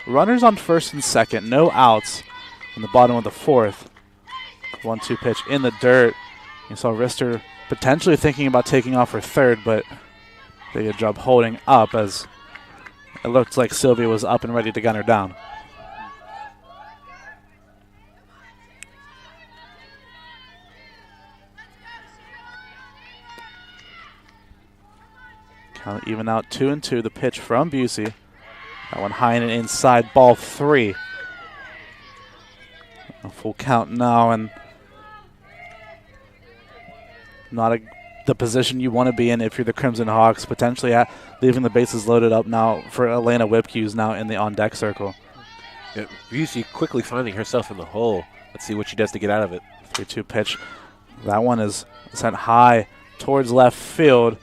Runners on first and second, no outs in the bottom of the 4th. 1-2 pitch in the dirt. You saw Rister potentially thinking about taking off her third, but did a good job holding up as it looked like Sylvia was up and ready to gun her down. Count even out 2-2. The pitch from Busey. That one high and inside, ball 3. A full count now, and not the position you want to be in if you're the Crimson Hawks. Potentially leaving the bases loaded up now for Elena Whipke, who's now in the on-deck circle. Yeah, Busey quickly finding herself in the hole. Let's see what she does to get out of it. 3-2 pitch. That one is sent high towards left field.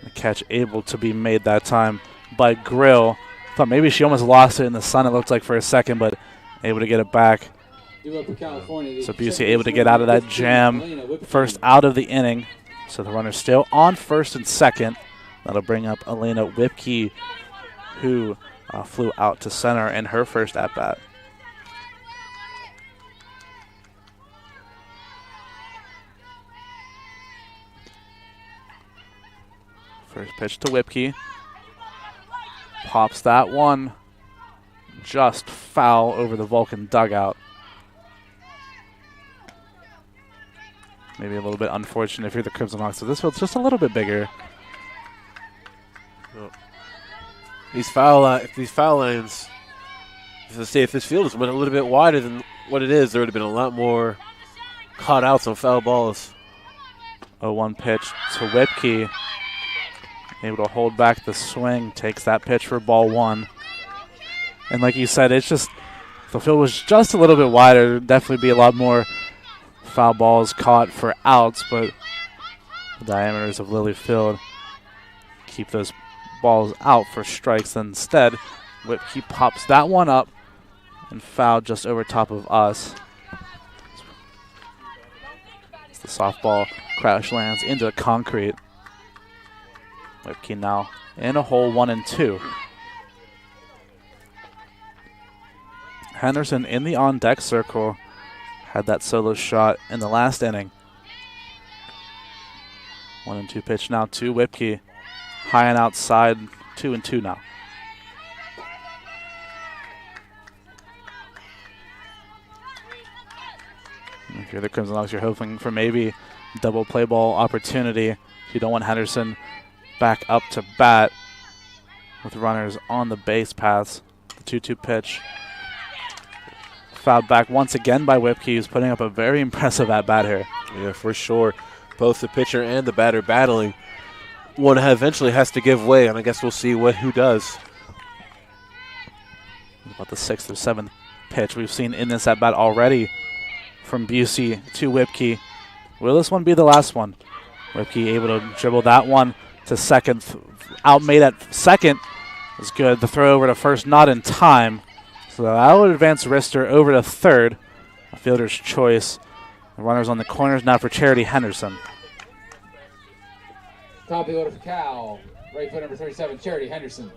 The catch able to be made that time by Grill. Thought maybe she almost lost it in the sun, it looked like, for a second, but able to get it back. So Busey able to get out of that jam. First out of the inning. So the runner's still on first and second. That'll bring up Elena Whipke, who flew out to center in her first at-bat. First pitch to Whipke. Pops that one just foul over the Vulcan dugout. Maybe a little bit unfortunate if you're the Crimson Hawks. So this field's just a little bit bigger. Oh. These foul lines, if this field has been a little bit wider than what it is, there would have been a lot more caught outs on foul balls. 0-1 pitch to Whipkey. Able to hold back the swing, takes that pitch for ball 1. And like you said, it's just, if the field was just a little bit wider, there'd definitely be a lot more foul balls caught for outs, but the diameters of Lilley Field keep those balls out for strikes. Instead, Whipkey pops that one up and fouled just over top of us. As the softball crash lands into the concrete. Whipkey now in a hole 1-2. Henderson in the on-deck circle had that solo shot in the last inning. 1-2 pitch now to Whipkey. High and outside, 2-2 now. If you're the Crimson Hawks, you're hoping for maybe double play ball opportunity. You don't want Henderson back up to bat with runners on the base paths. The 2-2 pitch. Fouled back once again by Whipkey, who's putting up a very impressive at-bat here. Yeah, for sure. Both the pitcher and the batter battling. One eventually has to give way, and I guess we'll see who does. About the 6th or 7th pitch we've seen in this at-bat already from Busey to Whipkey. Will this one be the last one? Whipkey able to dribble that one to second. Outmade at second is good. The throw over to first, not in time. So that would advance Rister over to third. A fielder's choice. The runners on the corners now for Charity Henderson. Top of the order for Cal. Right foot number 37, Charity Henderson.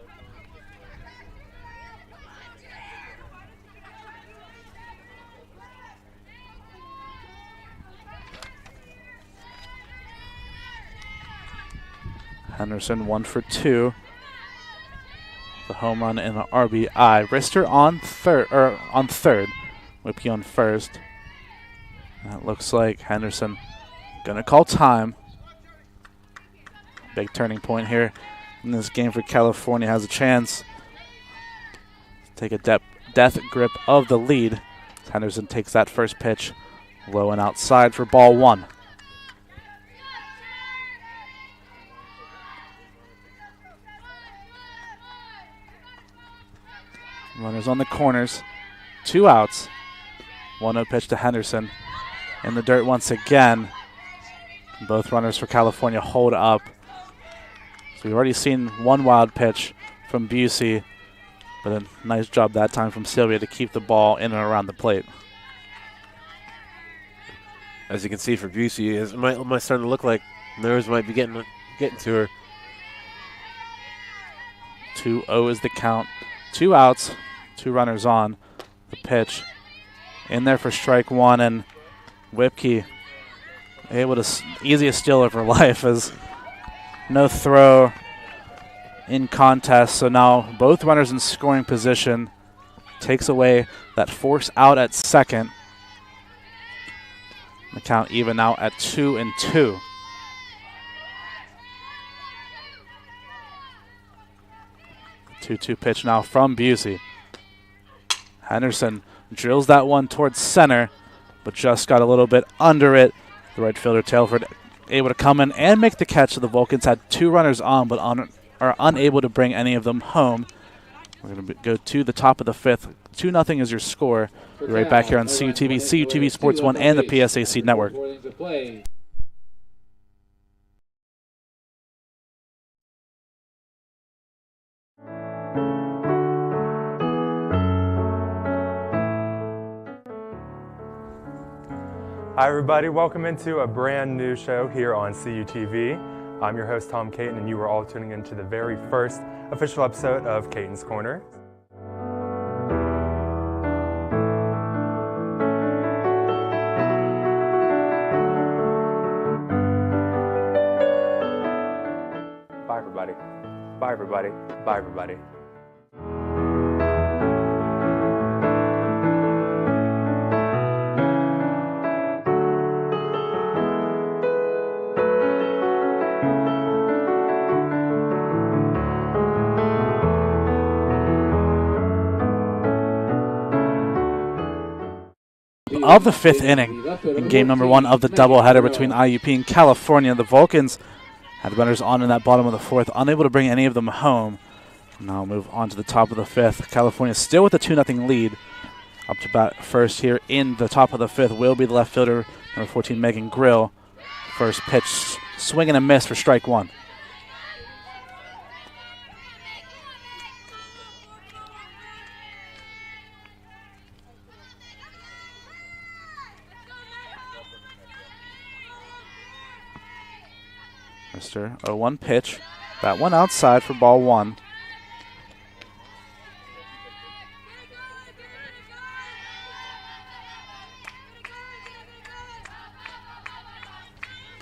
Henderson 1 for 2. The home run and an RBI. Rister on third. Whipkey on first. That looks like Henderson gonna call time. Big turning point here in this game for California. Has a chance to take a death grip of the lead. Henderson takes that first pitch low and outside for ball 1. Runners on the corners. 2 outs. 1-0 pitch to Henderson. In the dirt once again. Both runners for California hold up. So we've already seen one wild pitch from Busey, but a nice job that time from Sylvia to keep the ball in and around the plate. As you can see for Busey, it might starting to look like nerves might be getting to her. 2-0 is the count. 2 outs, 2 runners on. The pitch in there for strike 1, and Whipkey able to easiest steal of her life as no throw in contest. So now both runners in scoring position. Takes away that force out at second. The count even now at 2-2. The 2-2 pitch now from Busey. Henderson drills that one towards center, but just got a little bit under it. The right fielder, Tailford, able to come in and make the catch. So the Vulcans had 2 runners on, but are unable to bring any of them home. We're going to go to the top of the 5th. 2-0 is your score. We're right back here on CUTV, CUTV Sports 1, and the PSAC Network. Hi everybody, welcome into a brand new show here on CUTV. I'm your host Tom Caton, and you are all tuning into the very first official episode of Caton's Corner. Bye everybody. Bye everybody. Bye everybody. of the 5th inning in game number 1 of the doubleheader between IUP and California. The Vulcans had runners on in that bottom of the 4th, unable to bring any of them home. Now we'll move on to the top of the 5th. California still with a 2-0 lead. Up to bat first here in the top of the 5th will be the left fielder, number 14, Megan Grill. First pitch, swing and a miss for strike 1. Mr. 0-1 pitch. That one outside for ball 1.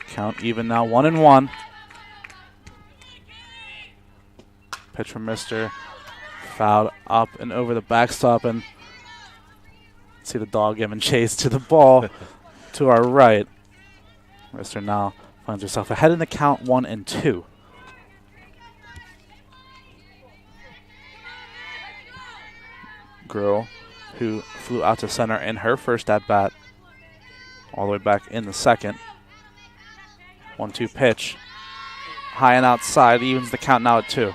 Count even now, 1-1. Pitch from Mr. Fouled up and over the backstop, and see the dog giving chase to the ball to our right. Mr. now finds herself ahead in the count, 1-2. Girl, who flew out to center in her first at bat, all the way back in the second. 1-2 pitch. High and outside, evens the count now at 2.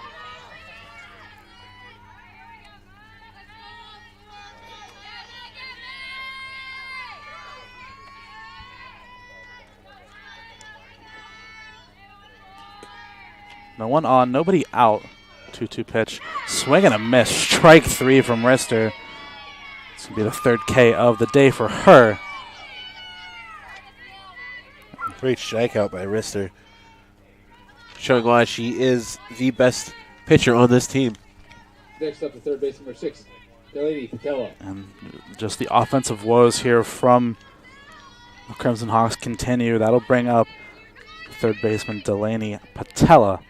No one on, nobody out. 2-2 pitch. Swing and a miss. Strike 3 from Rister. This will be the 3rd K of the day for her. Great strikeout by Rister, showing why she is the best pitcher on this team. Next up, the third base, number 6, Delaney Patella. And just the offensive woes here from the Crimson Hawks continue. That'll bring up third baseman Delaney Patella.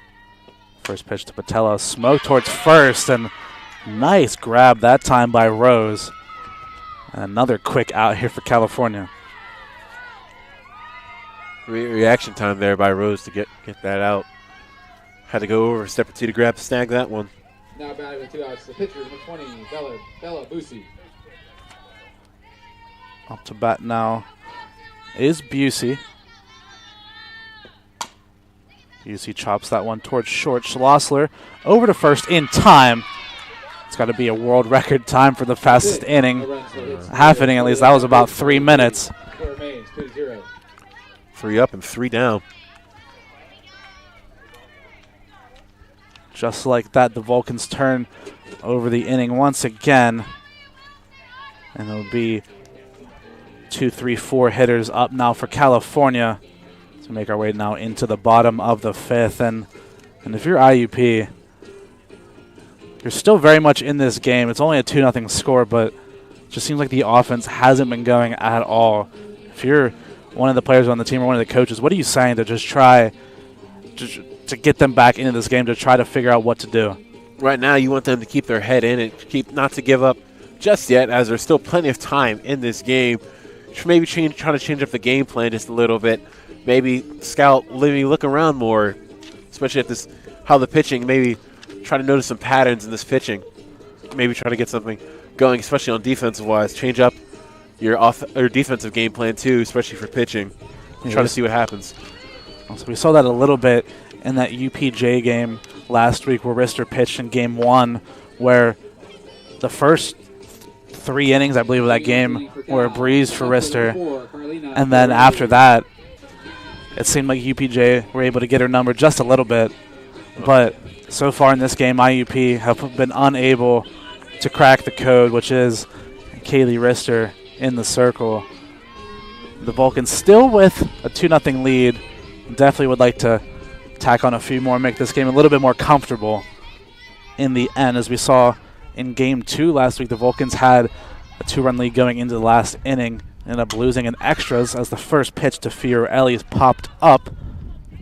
First pitch to Patella, smoke towards first, and nice grab that time by Rose. And another quick out here for California. Reaction time there by Rose to get that out. Had to go over a step or two to snag that one. Now batting with 2 outs, the pitcher, number 20, Bella Busey. Up to bat now is Busey. Busey chops that one towards short. Schlossler over to first in time. It's got to be a world record time for the fastest inning. Half inning at least. That was about 3 minutes. Score remains 2-0. 3 up and 3 down. Just like that, the Vulcans turn over the inning once again. And it'll be 2, 3, 4 hitters up now for California to make our way now into the bottom of the 5th. And if you're IUP, you're still very much in this game. It's only a 2-0 score, but it just seems like the offense hasn't been going at all. If you're one of the players on the team or one of the coaches, what are you saying to just try to get them back into this game, to try to figure out what to do? Right now, you want them to keep their head in and not to give up just yet, as there's still plenty of time in this game. Maybe try to change up the game plan just a little bit. Maybe scout, maybe look around more, especially at this, how the pitching, maybe try to notice some patterns in this pitching. Maybe try to get something going, especially on defensive-wise. Change up your defensive game plan, too, especially for pitching. Try to see what happens. So we saw that a little bit in that UPJ game last week where Rister pitched in game 1, where the first 3 innings, I believe, of that game were a breeze for Rister. And then after that, it seemed like UPJ were able to get her number just a little bit. But so far in this game, IUP have been unable to crack the code, which is Kaylee Rister in the circle. The Vulcans still with a 2-0 lead. Definitely would like to tack on a few more, make this game a little bit more comfortable in the end. As we saw in game 2 last week, the Vulcans had a 2-run lead going into the last inning, ended up losing in extras as the first pitch to Fior Ellis popped up.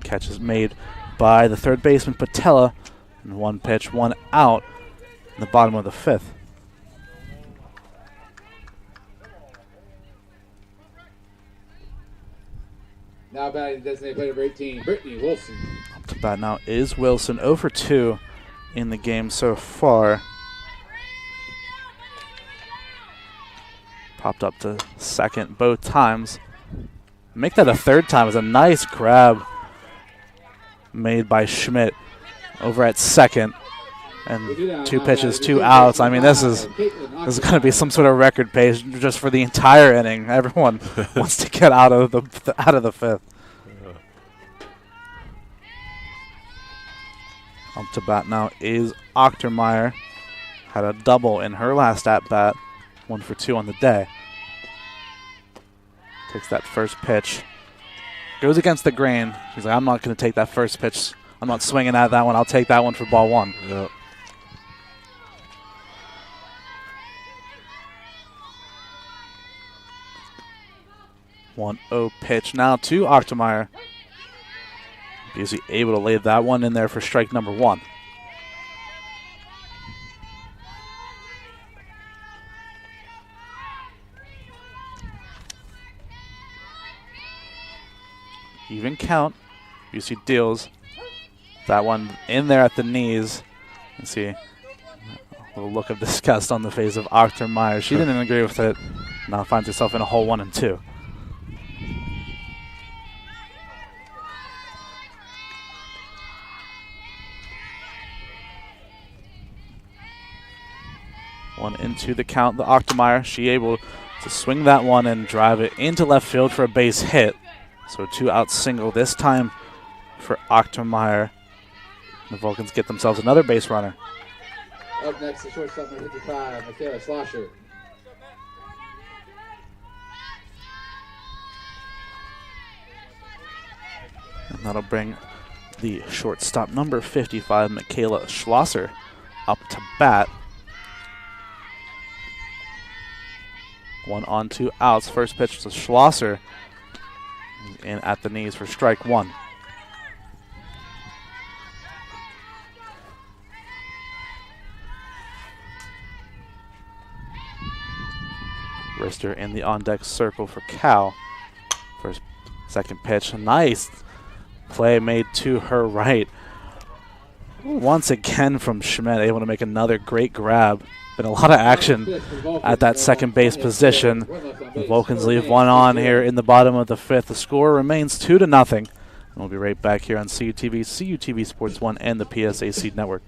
Catch is made by the third baseman Patella, and 1 pitch, 1 out in the bottom of the 5th. Now batting designated player number 18, Brittany Wilson. Up to bat now is Wilson, 0 for 2 in the game so far. Popped up to second both times. Make that a third time. It's a nice grab made by Schmidt over at second. And 2 pitches, 2 outs. I mean, this is going to be some sort of record pace just for the entire inning. Everyone wants to get out of the fifth. Up to bat now is Ochtermeyer. Had a double in her last at bat. 1 for 2 on the day. Takes that first pitch. Goes against the grain. He's like, I'm not going to take that first pitch. I'm not swinging at that one. I'll take that one for ball 1. Yep. One 0 pitch now to Ochtermeyer. Busey able to lay that one in there for strike number 1. Even count. Busey deals that one in there at the knees. You see a little look of disgust on the face of Ochtermeyer. She didn't agree with it. Now finds herself in a hole 1 and 2. One into the count, the Ochtermeyer. She able to swing that one and drive it into left field for a base hit. So 2 out single this time for Ochtermeyer. The Vulcans get themselves another base runner. Up next, the shortstop number 55, Michaela Schlosser. And that'll bring the shortstop number 55, Michaela Schlosser, up to bat. 1 on, 2 outs. First pitch to Schlosser. In at the knees for strike 1. Rister in the on-deck circle for Cal. Second pitch. Nice play made to her right. Once again from Schmidt, able to make another great grab. Been a lot of action at that second base position. The Vulcans leave one on here in the bottom of the 5th. The score remains 2-0. And we'll be right back here on CUTV, CUTV Sports 1, and the PSAC Network.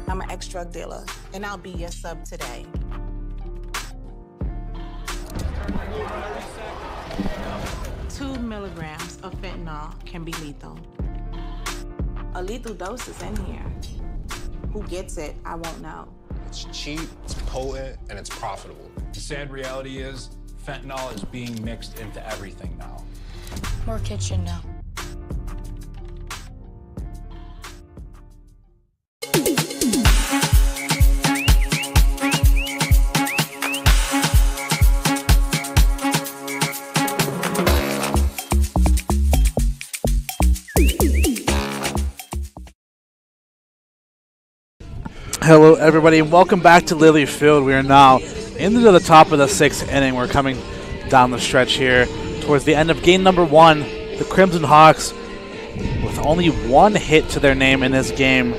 I'm an ex-drug dealer, and I'll be your sub today. Two milligrams of fentanyl can be lethal. A lethal dose is in here. Who gets it, I won't know. It's cheap, it's potent, and it's profitable. The sad reality is fentanyl is being mixed into everything now. More kitchen now. Hello, everybody, and welcome back to Lilly Field. We are now into the top of the 6th inning. We're coming down the stretch here towards the end of game number 1. The Crimson Hawks, with only 1 hit to their name in this game,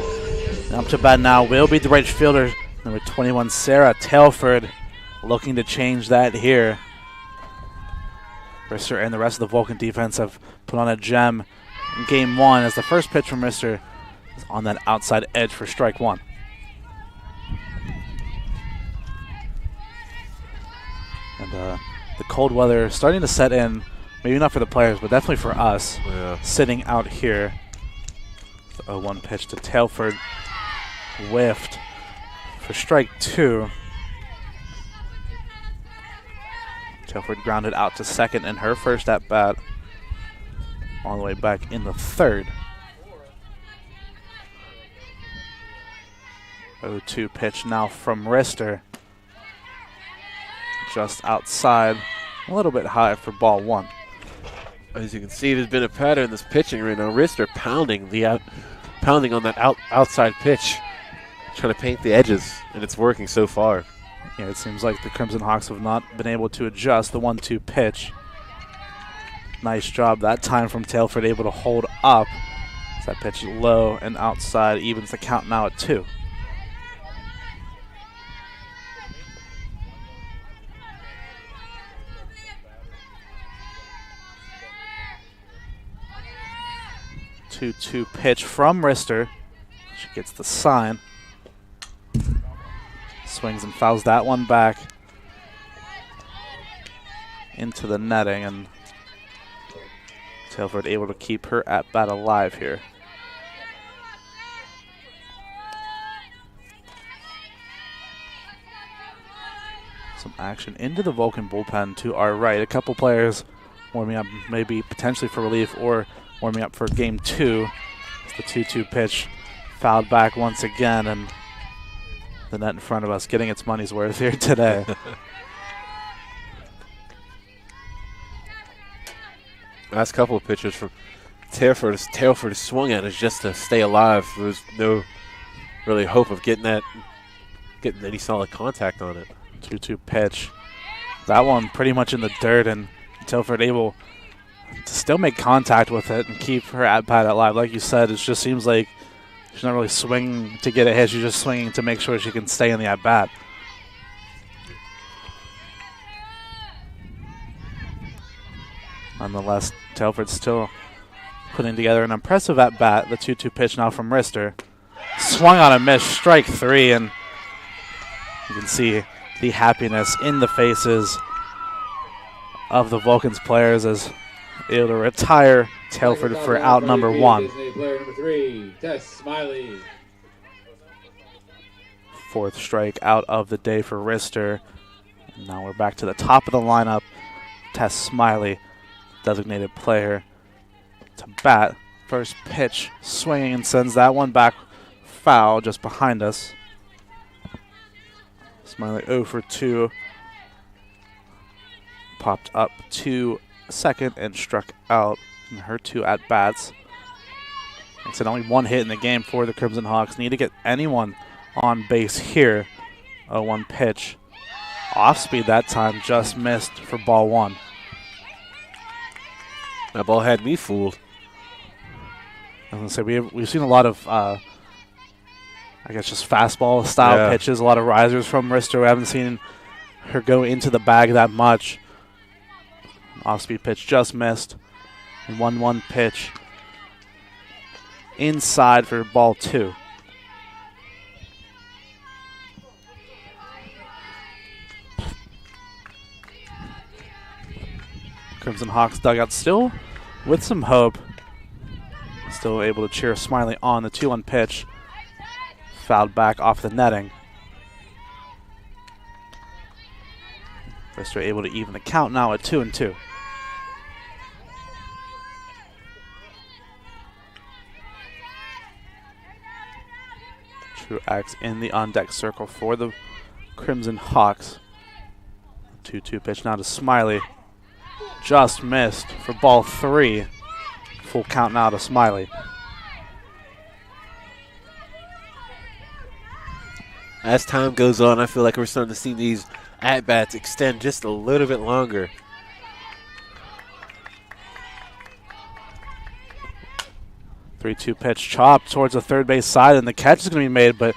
up to bat now will be the right fielder, number 21, Sarah Tailford, looking to change that here. Rister and the rest of the Vulcan defense have put on a gem in game 1 as the first pitch from Rister is on that outside edge for strike 1. And the cold weather starting to set in, maybe not for the players, but definitely for us. Yeah. Sitting out here. The 0-1 pitch to Tailford. Whiffed for strike 2. Tailford grounded out to second in her first at bat. All the way back in the 3rd. 0-2 pitch now from Rister. Just outside, a little bit high for ball 1. As you can see, there's been a pattern in this pitching right now. Rister pounding on that outside pitch, trying to paint the edges, and it's working so far. Yeah, it seems like the Crimson Hawks have not been able to adjust the 1-2 pitch. Nice job that time from Tailford, able to hold up. That pitch low and outside evens the count now at 2. 2-2 pitch from Rister. She gets the sign. Swings and fouls that one back into the netting, and Tailford able to keep her at bat alive here. Some action into the Vulcan bullpen to our right. A couple players warming up, maybe potentially for relief or warming up for game 2. It's the 2-2 pitch fouled back once again, and the net in front of us getting its money's worth here today. Last couple of pitches from Tailford swung at us just to stay alive. There was no really hope of getting any solid contact on it. 2-2 pitch. That one pretty much in the dirt, and Tailford able to still make contact with it and keep her at-bat alive. Like you said, it just seems like she's not really swinging to get a hit. She's just swinging to make sure she can stay in the at-bat. Nonetheless, Tailford still putting together an impressive at-bat. The 2-2 pitch now from Rister. Swung on a miss, strike 3, and you can see the happiness in the faces of the Vulcans players as able to retire Tailford for out number 1. Player number 3, Tess Smiley. 4th strike out of the day for Rister. And now we're back to the top of the lineup. Tess Smiley, designated player to bat. First pitch swinging and sends that one back foul just behind us. Smiley 0 for 2. Popped up to second and struck out in her 2 at-bats. Like I said, only 1 hit in the game for the Crimson Hawks. Need to get anyone on base here. 0-1 pitch. Off speed that time, just missed for ball 1. That ball had me fooled. I was going to say, we've seen a lot of, I guess, just fastball style pitches, a lot of risers from Rister. We haven't seen her go into the bag that much. Off-speed pitch just missed. 1-1 pitch inside for ball 2. Crimson Hawks dugout still with some hope. Still able to cheer Smiley on. The 2-1 pitch fouled back off the netting. Rister able to even the count now at 2-2. Truax in the on-deck circle for the Crimson Hawks. 2-2 pitch now to Smiley. Just missed for ball 3. Full count now to Smiley. As time goes on, I feel like we're starting to see these at-bats extend just a little bit longer. Three-two pitch chopped towards the third base side, and the catch is going to be made, but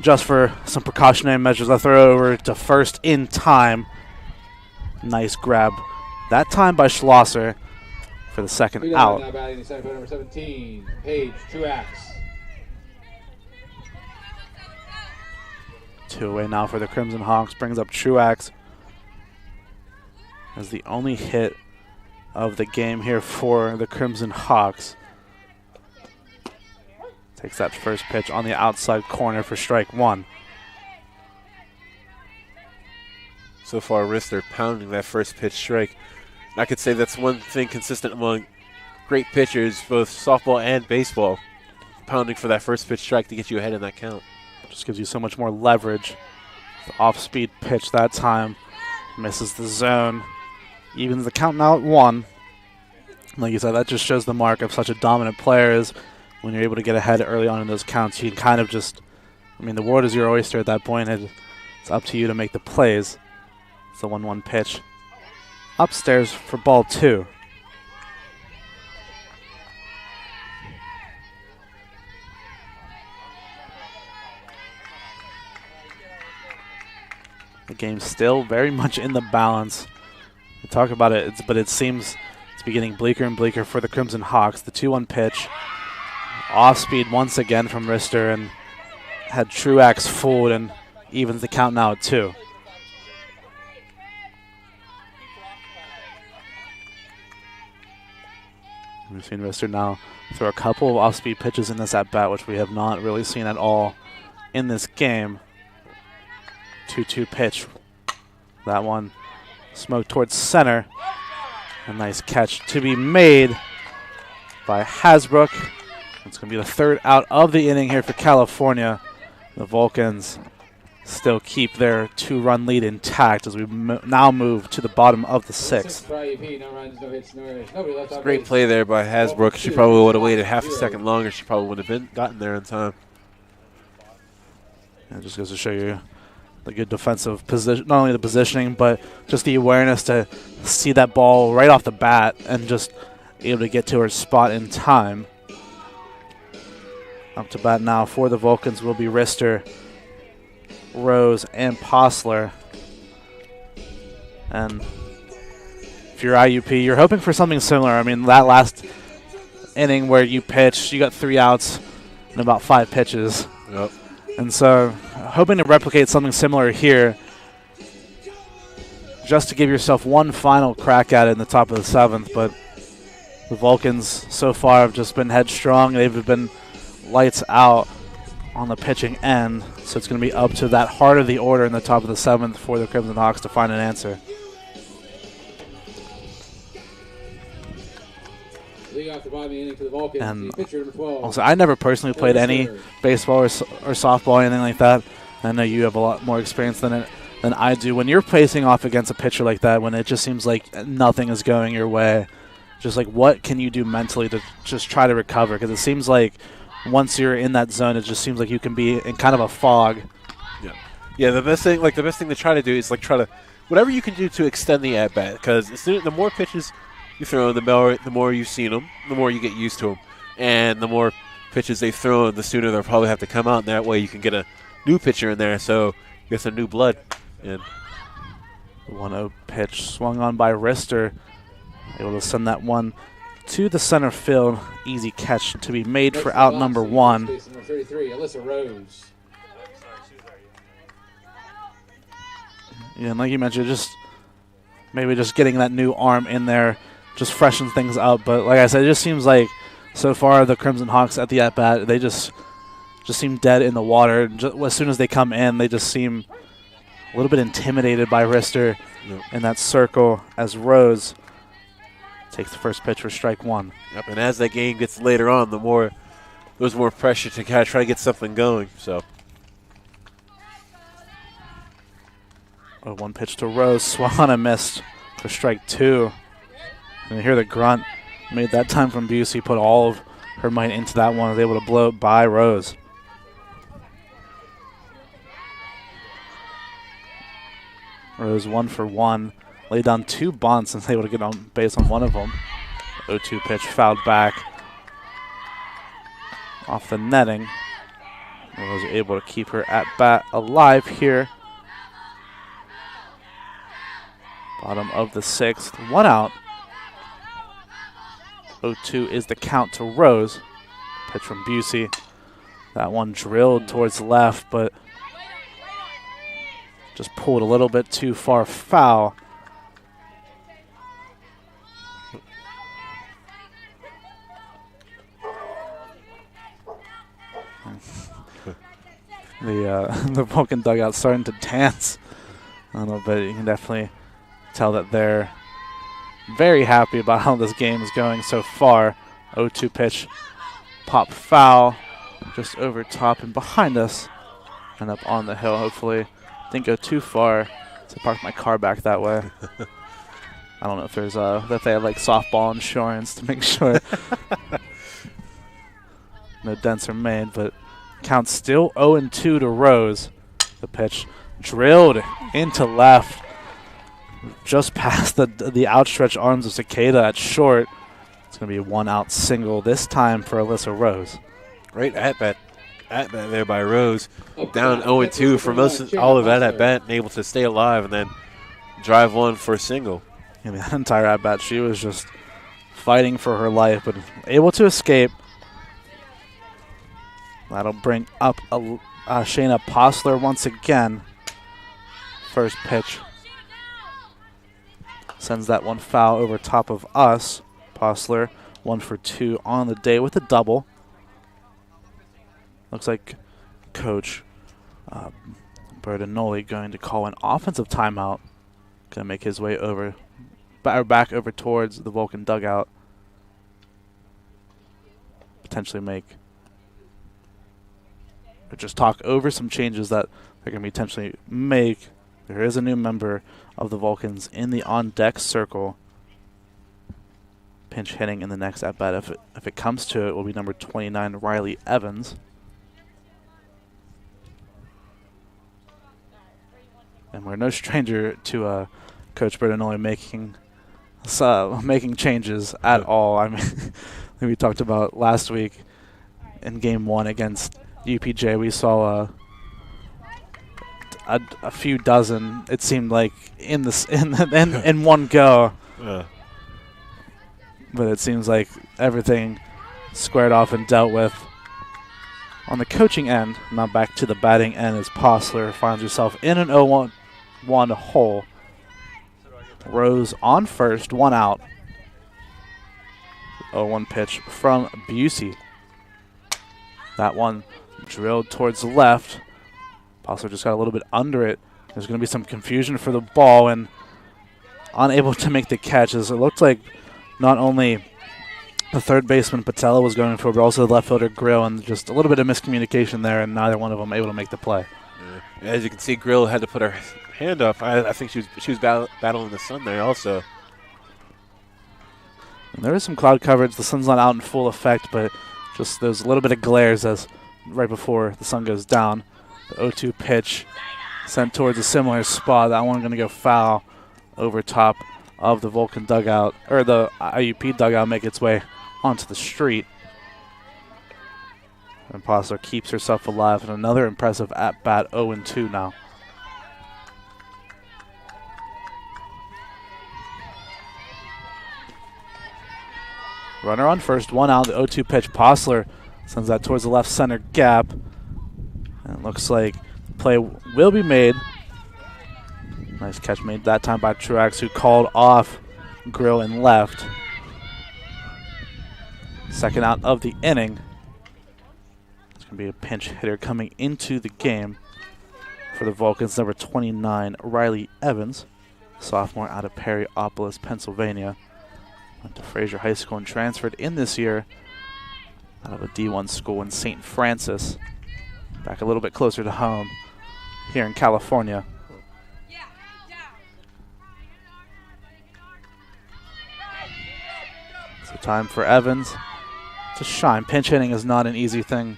just for some precautionary measures, I'll throw over to first in time. Nice grab that time by Schlosser for the second out. Now batting the center fielder, number 17, Paige Truax. 2 away now for the Crimson Hawks. Brings up Truax as the only hit of the game here for the Crimson Hawks. Takes that first pitch on the outside corner for strike 1. So far, Rister pounding that first pitch strike. And I could say that's one thing consistent among great pitchers, both softball and baseball. Pounding for that first pitch strike to get you ahead in that count. Just gives you so much more leverage. The off-speed pitch that time misses the zone. Evens the count now at 1. Like you said, that just shows the mark of such a dominant player is when you're able to get ahead early on in those counts. You can kind of just, I mean, the world is your oyster at that point. It's up to you to make the plays. It's the 1-1 pitch. Upstairs for ball 2. The game's still very much in the balance. We talk about it, but it seems It's beginning bleaker and bleaker for the Crimson Hawks. The 2-1 pitch. Off speed once again from Rister, and had Truax fooled and evens the count now at 2. We've seen Rister now throw a couple of off-speed pitches in this at-bat, which we have not really seen at all in this game. 2-2 pitch. That one smoked towards center. A nice catch to be made by Hasbrook. It's going to be the 3rd out of the inning here for California. The Vulcans still keep their 2-run lead intact as we now move to the bottom of the 6th. Great play there by Hasbrook. She probably would have waited half a second longer. She probably would have gotten there in time. It just goes to show you the good defensive position, not only the positioning, but just the awareness to see that ball right off the bat and just able to get to her spot in time. Up to bat now for the Vulcans will be Rister, Rose, and Postler. And if you're IUP, you're hoping for something similar. I mean, that last inning where you pitched, you got 3 outs and about 5 pitches. Yep. And so hoping to replicate something similar here just to give yourself one final crack at it in the top of the 7th. But the Vulcans so far have just been headstrong. They've been lights out on the pitching end. So it's going to be up to that heart of the order in the top of the 7th for the Crimson Hawks to find an answer. And also, I never personally played any baseball or softball or anything like that. I know you have a lot more experience than I do. When you're facing off against a pitcher like that, when it just seems like nothing is going your way, just like what can you do mentally to just try to recover? Because it seems like once you're in that zone, it just seems like you can be in kind of a fog. Yeah. The best thing to try to do is try to whatever you can do to extend the at bat. Because the more pitches you throw, the more you've seen them, the more you get used to them, and the more pitches they throw, the sooner they'll probably have to come out. And that way, you can get a new pitcher in there, so you get some new blood. And 1-0 pitch swung on by Rister, able to send that one to the center field. Easy catch to be made for out number 1. Number 33, Alyssa Rose. Yeah, and like you mentioned, maybe just getting that new arm in there just freshens things up. But like I said, it just seems like so far the Crimson Hawks at the at-bat, they just seem dead in the water. As soon as they come in, they just seem a little bit intimidated by Rister in that circle as Rose takes the first pitch for strike 1. Yep, and as that game gets later on, there's more pressure to kind of try to get something going. So, 1 pitch to Rose, swung on and missed for strike 2. And you hear the grunt made that time from Busey, put all of her might into that one, was able to blow it by Rose. Rose 1 for 1, laid down 2 bunts and was able to get on base on one of them. 0-2 pitch fouled back off the netting. Rose able to keep her at bat alive here. Bottom of the 6th, 1 out. 0-2 is the count to Rose. Pitch from Busey. That one drilled towards left, but just pulled a little bit too far foul. The Vulcan dugout starting to dance a little bit. You can definitely tell that they're very happy about how this game is going so far. 0-2 pitch, pop foul, just over top and behind us, and up on the hill. Hopefully, didn't go too far to park my car back that way. I don't know if there's that they have like softball insurance to make sure no dents are made, but count still 0-2 to Rose. The pitch drilled into left, just past the outstretched arms of Cicada at short. It's going to be a 1-out single this time for Alyssa Rose. Great at-bat there by Rose. Down 0-2 for all of that at-bat and able to stay alive and then drive one for a single. Yeah, that entire at-bat, she was just fighting for her life, but able to escape. That'll bring up Shayna Postler once again. First pitch sends that one foul over top of us. Postler 1 for 2 on the day with a double. Looks like Coach Bertinoli going to call an offensive timeout. Going to make his way over, back over towards the Vulcan dugout. Potentially make, or just talk over some changes that they're going to potentially make. There is a new member of the Vulcans in the on-deck circle. Pinch hitting in the next at-bat. If it comes to it, will be number 29, Riley Evans. And we're no stranger to Coach Bertinoli making changes at all. I mean, we talked about last week in Game 1 against UPJ. We saw a few dozen. It seemed like in one go. Yeah. But it seems like everything squared off and dealt with. On the coaching end, now back to the batting end as Postler finds herself in an 0-1 hole. Rose on first, 1 out. 0-1 pitch from Busey. That one drilled towards the left. Postler just got a little bit under it. There's going to be some confusion for the ball and unable to make the catch, as it looked like not only the third baseman Patella was going for, but also the left fielder Grill, and just a little bit of miscommunication there, and neither one of them able to make the play. Yeah. As you can see, Grill had to put her hand up. I think she was battling the sun there also. And there is some cloud coverage. The sun's not out in full effect, but just there's a little bit of glares as right before the sun goes down. The 0-2 pitch sent towards a similar spot. That one going to go foul over top of the Vulcan dugout, or the IUP dugout, make its way onto the street. And Postler keeps herself alive in another impressive at-bat, 0-2 now. Runner on first, 1 out. The 0-2 pitch. Postler sends that towards the left center gap. And it looks like the play will be made. Nice catch made that time by Truax, who called off Grill and left. Second out of the inning. It's going to be a pinch hitter coming into the game for the Vulcans, number 29, Riley Evans, sophomore out of Perryopolis, Pennsylvania. Went to Fraser High School and transferred in this year out of a D1 school in St. Francis. Back a little bit closer to home here in California. So time for Evans to shine. Pinch hitting is not an easy thing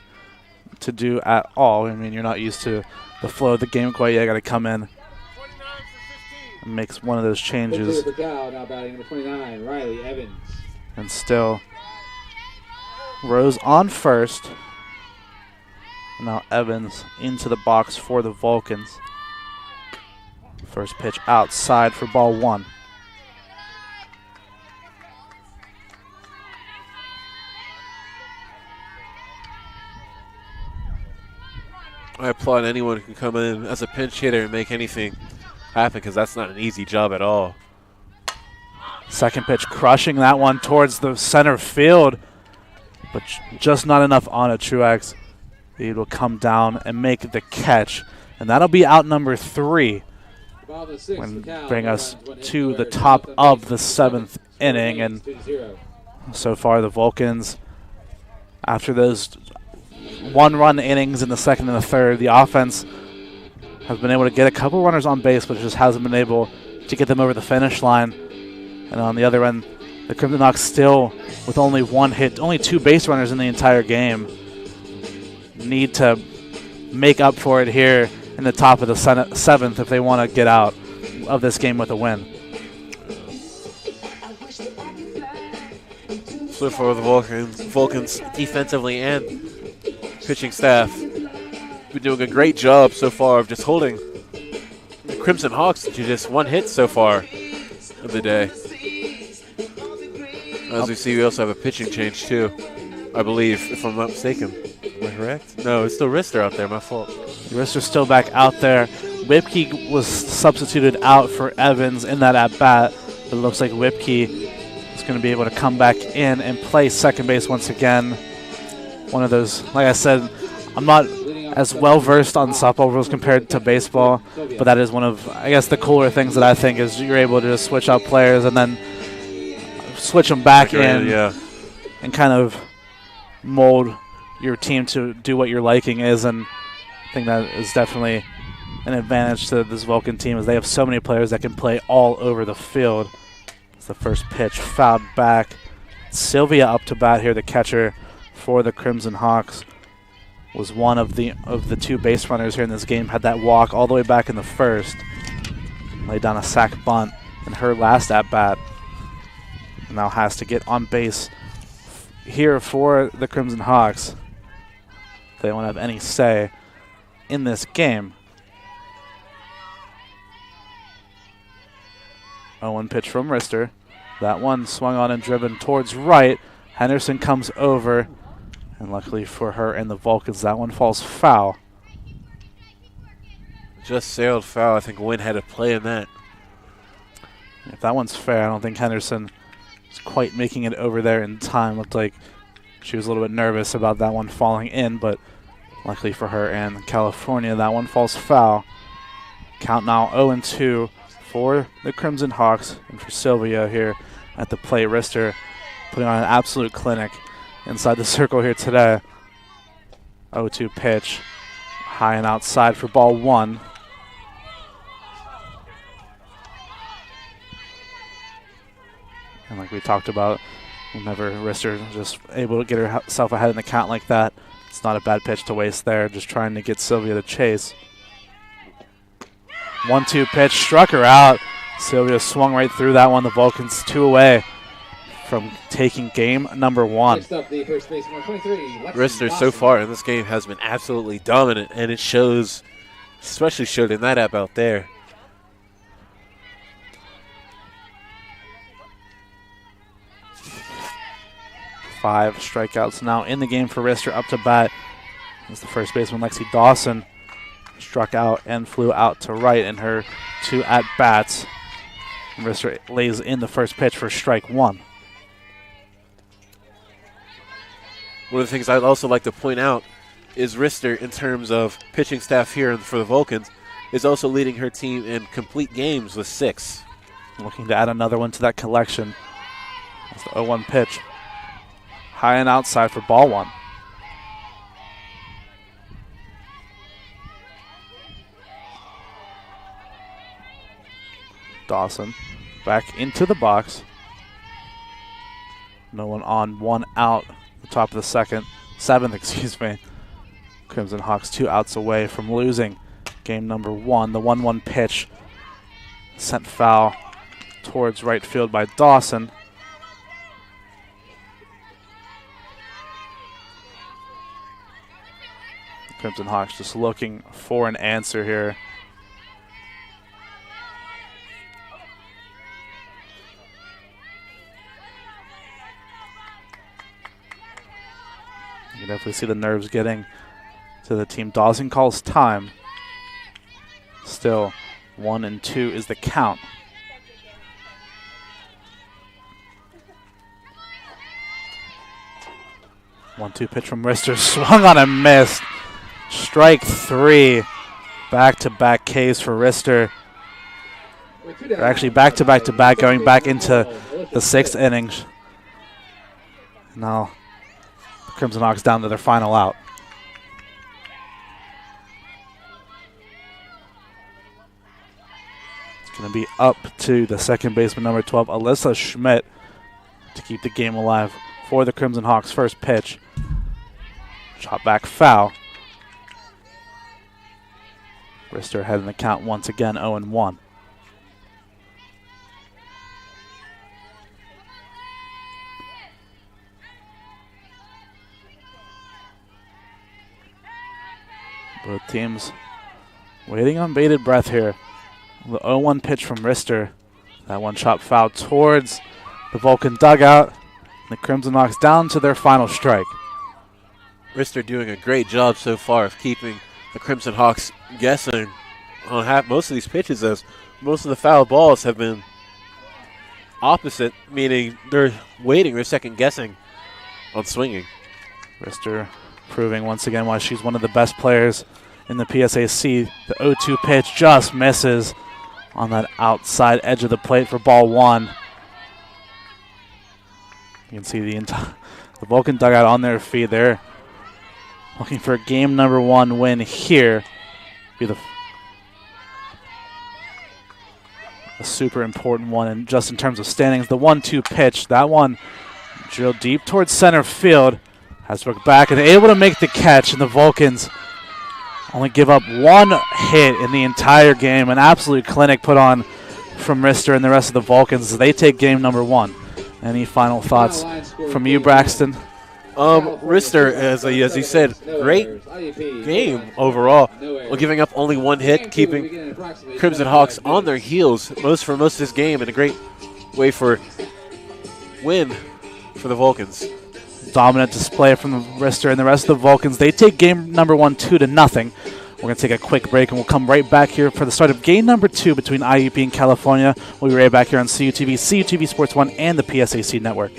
to do at all. I mean, you're not used to the flow of the game quite yet. Got to come in and makes one of those changes. Now batting number 29, Riley Evans. And still Rose on first. Now Evans into the box for the Vulcans. First pitch outside for ball 1. I applaud anyone who can come in as a pinch hitter and make anything happen, because that's not an easy job at all. Second pitch crushing that one towards the center field, but just not enough on it. Truax, he will come down and make the catch, and that'll be out number 3 and bring us to the top of the 7th inning. And so far the Vulcans, after those 1-run innings in the second and the third, the offense has been able to get a couple runners on base, but just hasn't been able to get them over the finish line. And on the other end, the Crimson Hawks still with only 1 hit, only 2 base runners in the entire game, need to make up for it here in the top of the 7th if they want to get out of this game with a win. So for the Vulcans defensively and pitching staff, been doing a great job so far of just holding the Crimson Hawks to just 1 hit so far of the day. As we see, we also have a pitching change too, I believe, if I'm not mistaken. Am I correct? No, it's still Rister out there. My fault. Rister's still back out there. Whipke was substituted out for Evans in that at-bat. It looks like Whipke is going to be able to come back in and play second base once again. One of those, like I said, I'm not as well-versed on softball rules compared to baseball, but that is one of, I guess, the cooler things that I think is you're able to just switch out players and then switch them back in and kind of mold your team to do what your liking is, and I think that is definitely an advantage to this Vulcan team as they have so many players that can play all over the field. It's the first pitch, fouled back. Sylvia up to bat here, the catcher for the Crimson Hawks. Was one of the two base runners here in this game, had that walk all the way back in the first. Laid down a sac bunt in her last at-bat. Now has to get on base here for the Crimson Hawks. They don't have any say in this game. 0-1 pitch from Rister. That one swung on and driven towards right. Henderson comes over, and luckily for her and the Vulcans, that one falls foul. Just sailed foul. I think Wynn had a play in that. If that one's fair, I don't think Henderson is quite making it over there in time. Looked like she was a little bit nervous about that one falling in, but luckily for her and California, that one falls foul. Count now 0-2 for the Crimson Hawks and for Sylvia here at the plate. Rister putting on an absolute clinic inside the circle here today. 0-2 pitch, high and outside for ball one. And like we talked about, whenever Rister just able to get herself ahead in the count like that, it's not a bad pitch to waste there, just trying to get Sylvia to chase. 1-2 pitch, struck her out. Sylvia swung right through that one. The Vulcans 2 away from taking game number one. Next up, the first baseman, 23, Rister so far in this game has been absolutely dominant, and it shows, especially showed in that app out there. Five strikeouts now in the game for Rister. Up to bat is the first baseman, Lexi Dawson. Struck out and flew out to right in her 2 at-bats. Rister lays in the first pitch for strike one. One of the things I'd also like to point out is Rister, in terms of pitching staff here for the Vulcans, is also leading her team in complete games with 6. Looking to add another one to that collection. That's the 0-1 pitch. High and outside for ball one. Dawson back into the box. No one on, 1 out. The top of the seventh, excuse me. Crimson Hawks 2 outs away from losing game number one. The 1-1 pitch sent foul towards right field by Dawson. Crimson Hawks just looking for an answer here. You can definitely see the nerves getting to the team. Dawson calls time. Still 1-2 is the count. One-two pitch from Rister, swung on and missed. Strike 3. Back-to-back Ks for Rister. They're actually back-to-back-to-back, going back into the 6th inning. Now, Crimson Hawks down to their final out. It's going to be up to the second baseman, number 12, Alyssa Schmidt, to keep the game alive for the Crimson Hawks. First pitch. Shot back foul. Rister ahead in the count once again, 0-1. Both teams waiting on bated breath here. The 0-1 pitch from Rister. That one shot foul towards the Vulcan dugout. The Crimson Hawks down to their final strike. Rister doing a great job so far of keeping the Crimson Hawks guessing on most of these pitches, as most of the foul balls have been opposite, meaning they're waiting, they're second guessing on swinging. Rister proving once again why she's one of the best players in the PSAC. The 0-2 pitch just misses on that outside edge of the plate for ball one. You can see the Vulcan dugout on their feet. They're looking for a game number 1 win here. Be a super important one, and just in terms of standings, the 1-2 pitch, that one drilled deep towards center field. Has to look back and able to make the catch, and the Vulcans only give up 1 hit in the entire game. An absolute clinic put on from Rister and the rest of the Vulcans as they take game number 1. Any final thoughts from you, Braxton? Rister, as you said, great game overall. Well, giving up only 1 hit, keeping Crimson Hawks on their heels for most of this game, and a great way for win for the Vulcans. Dominant display from the Rister and the rest of the Vulcans. They take game number 1 2-0. We're going to take a quick break, and we'll come right back here for the start of game number 2 between IUP and California. We'll be right back here on CUTV, CUTV Sports 1, and the PSAC Network.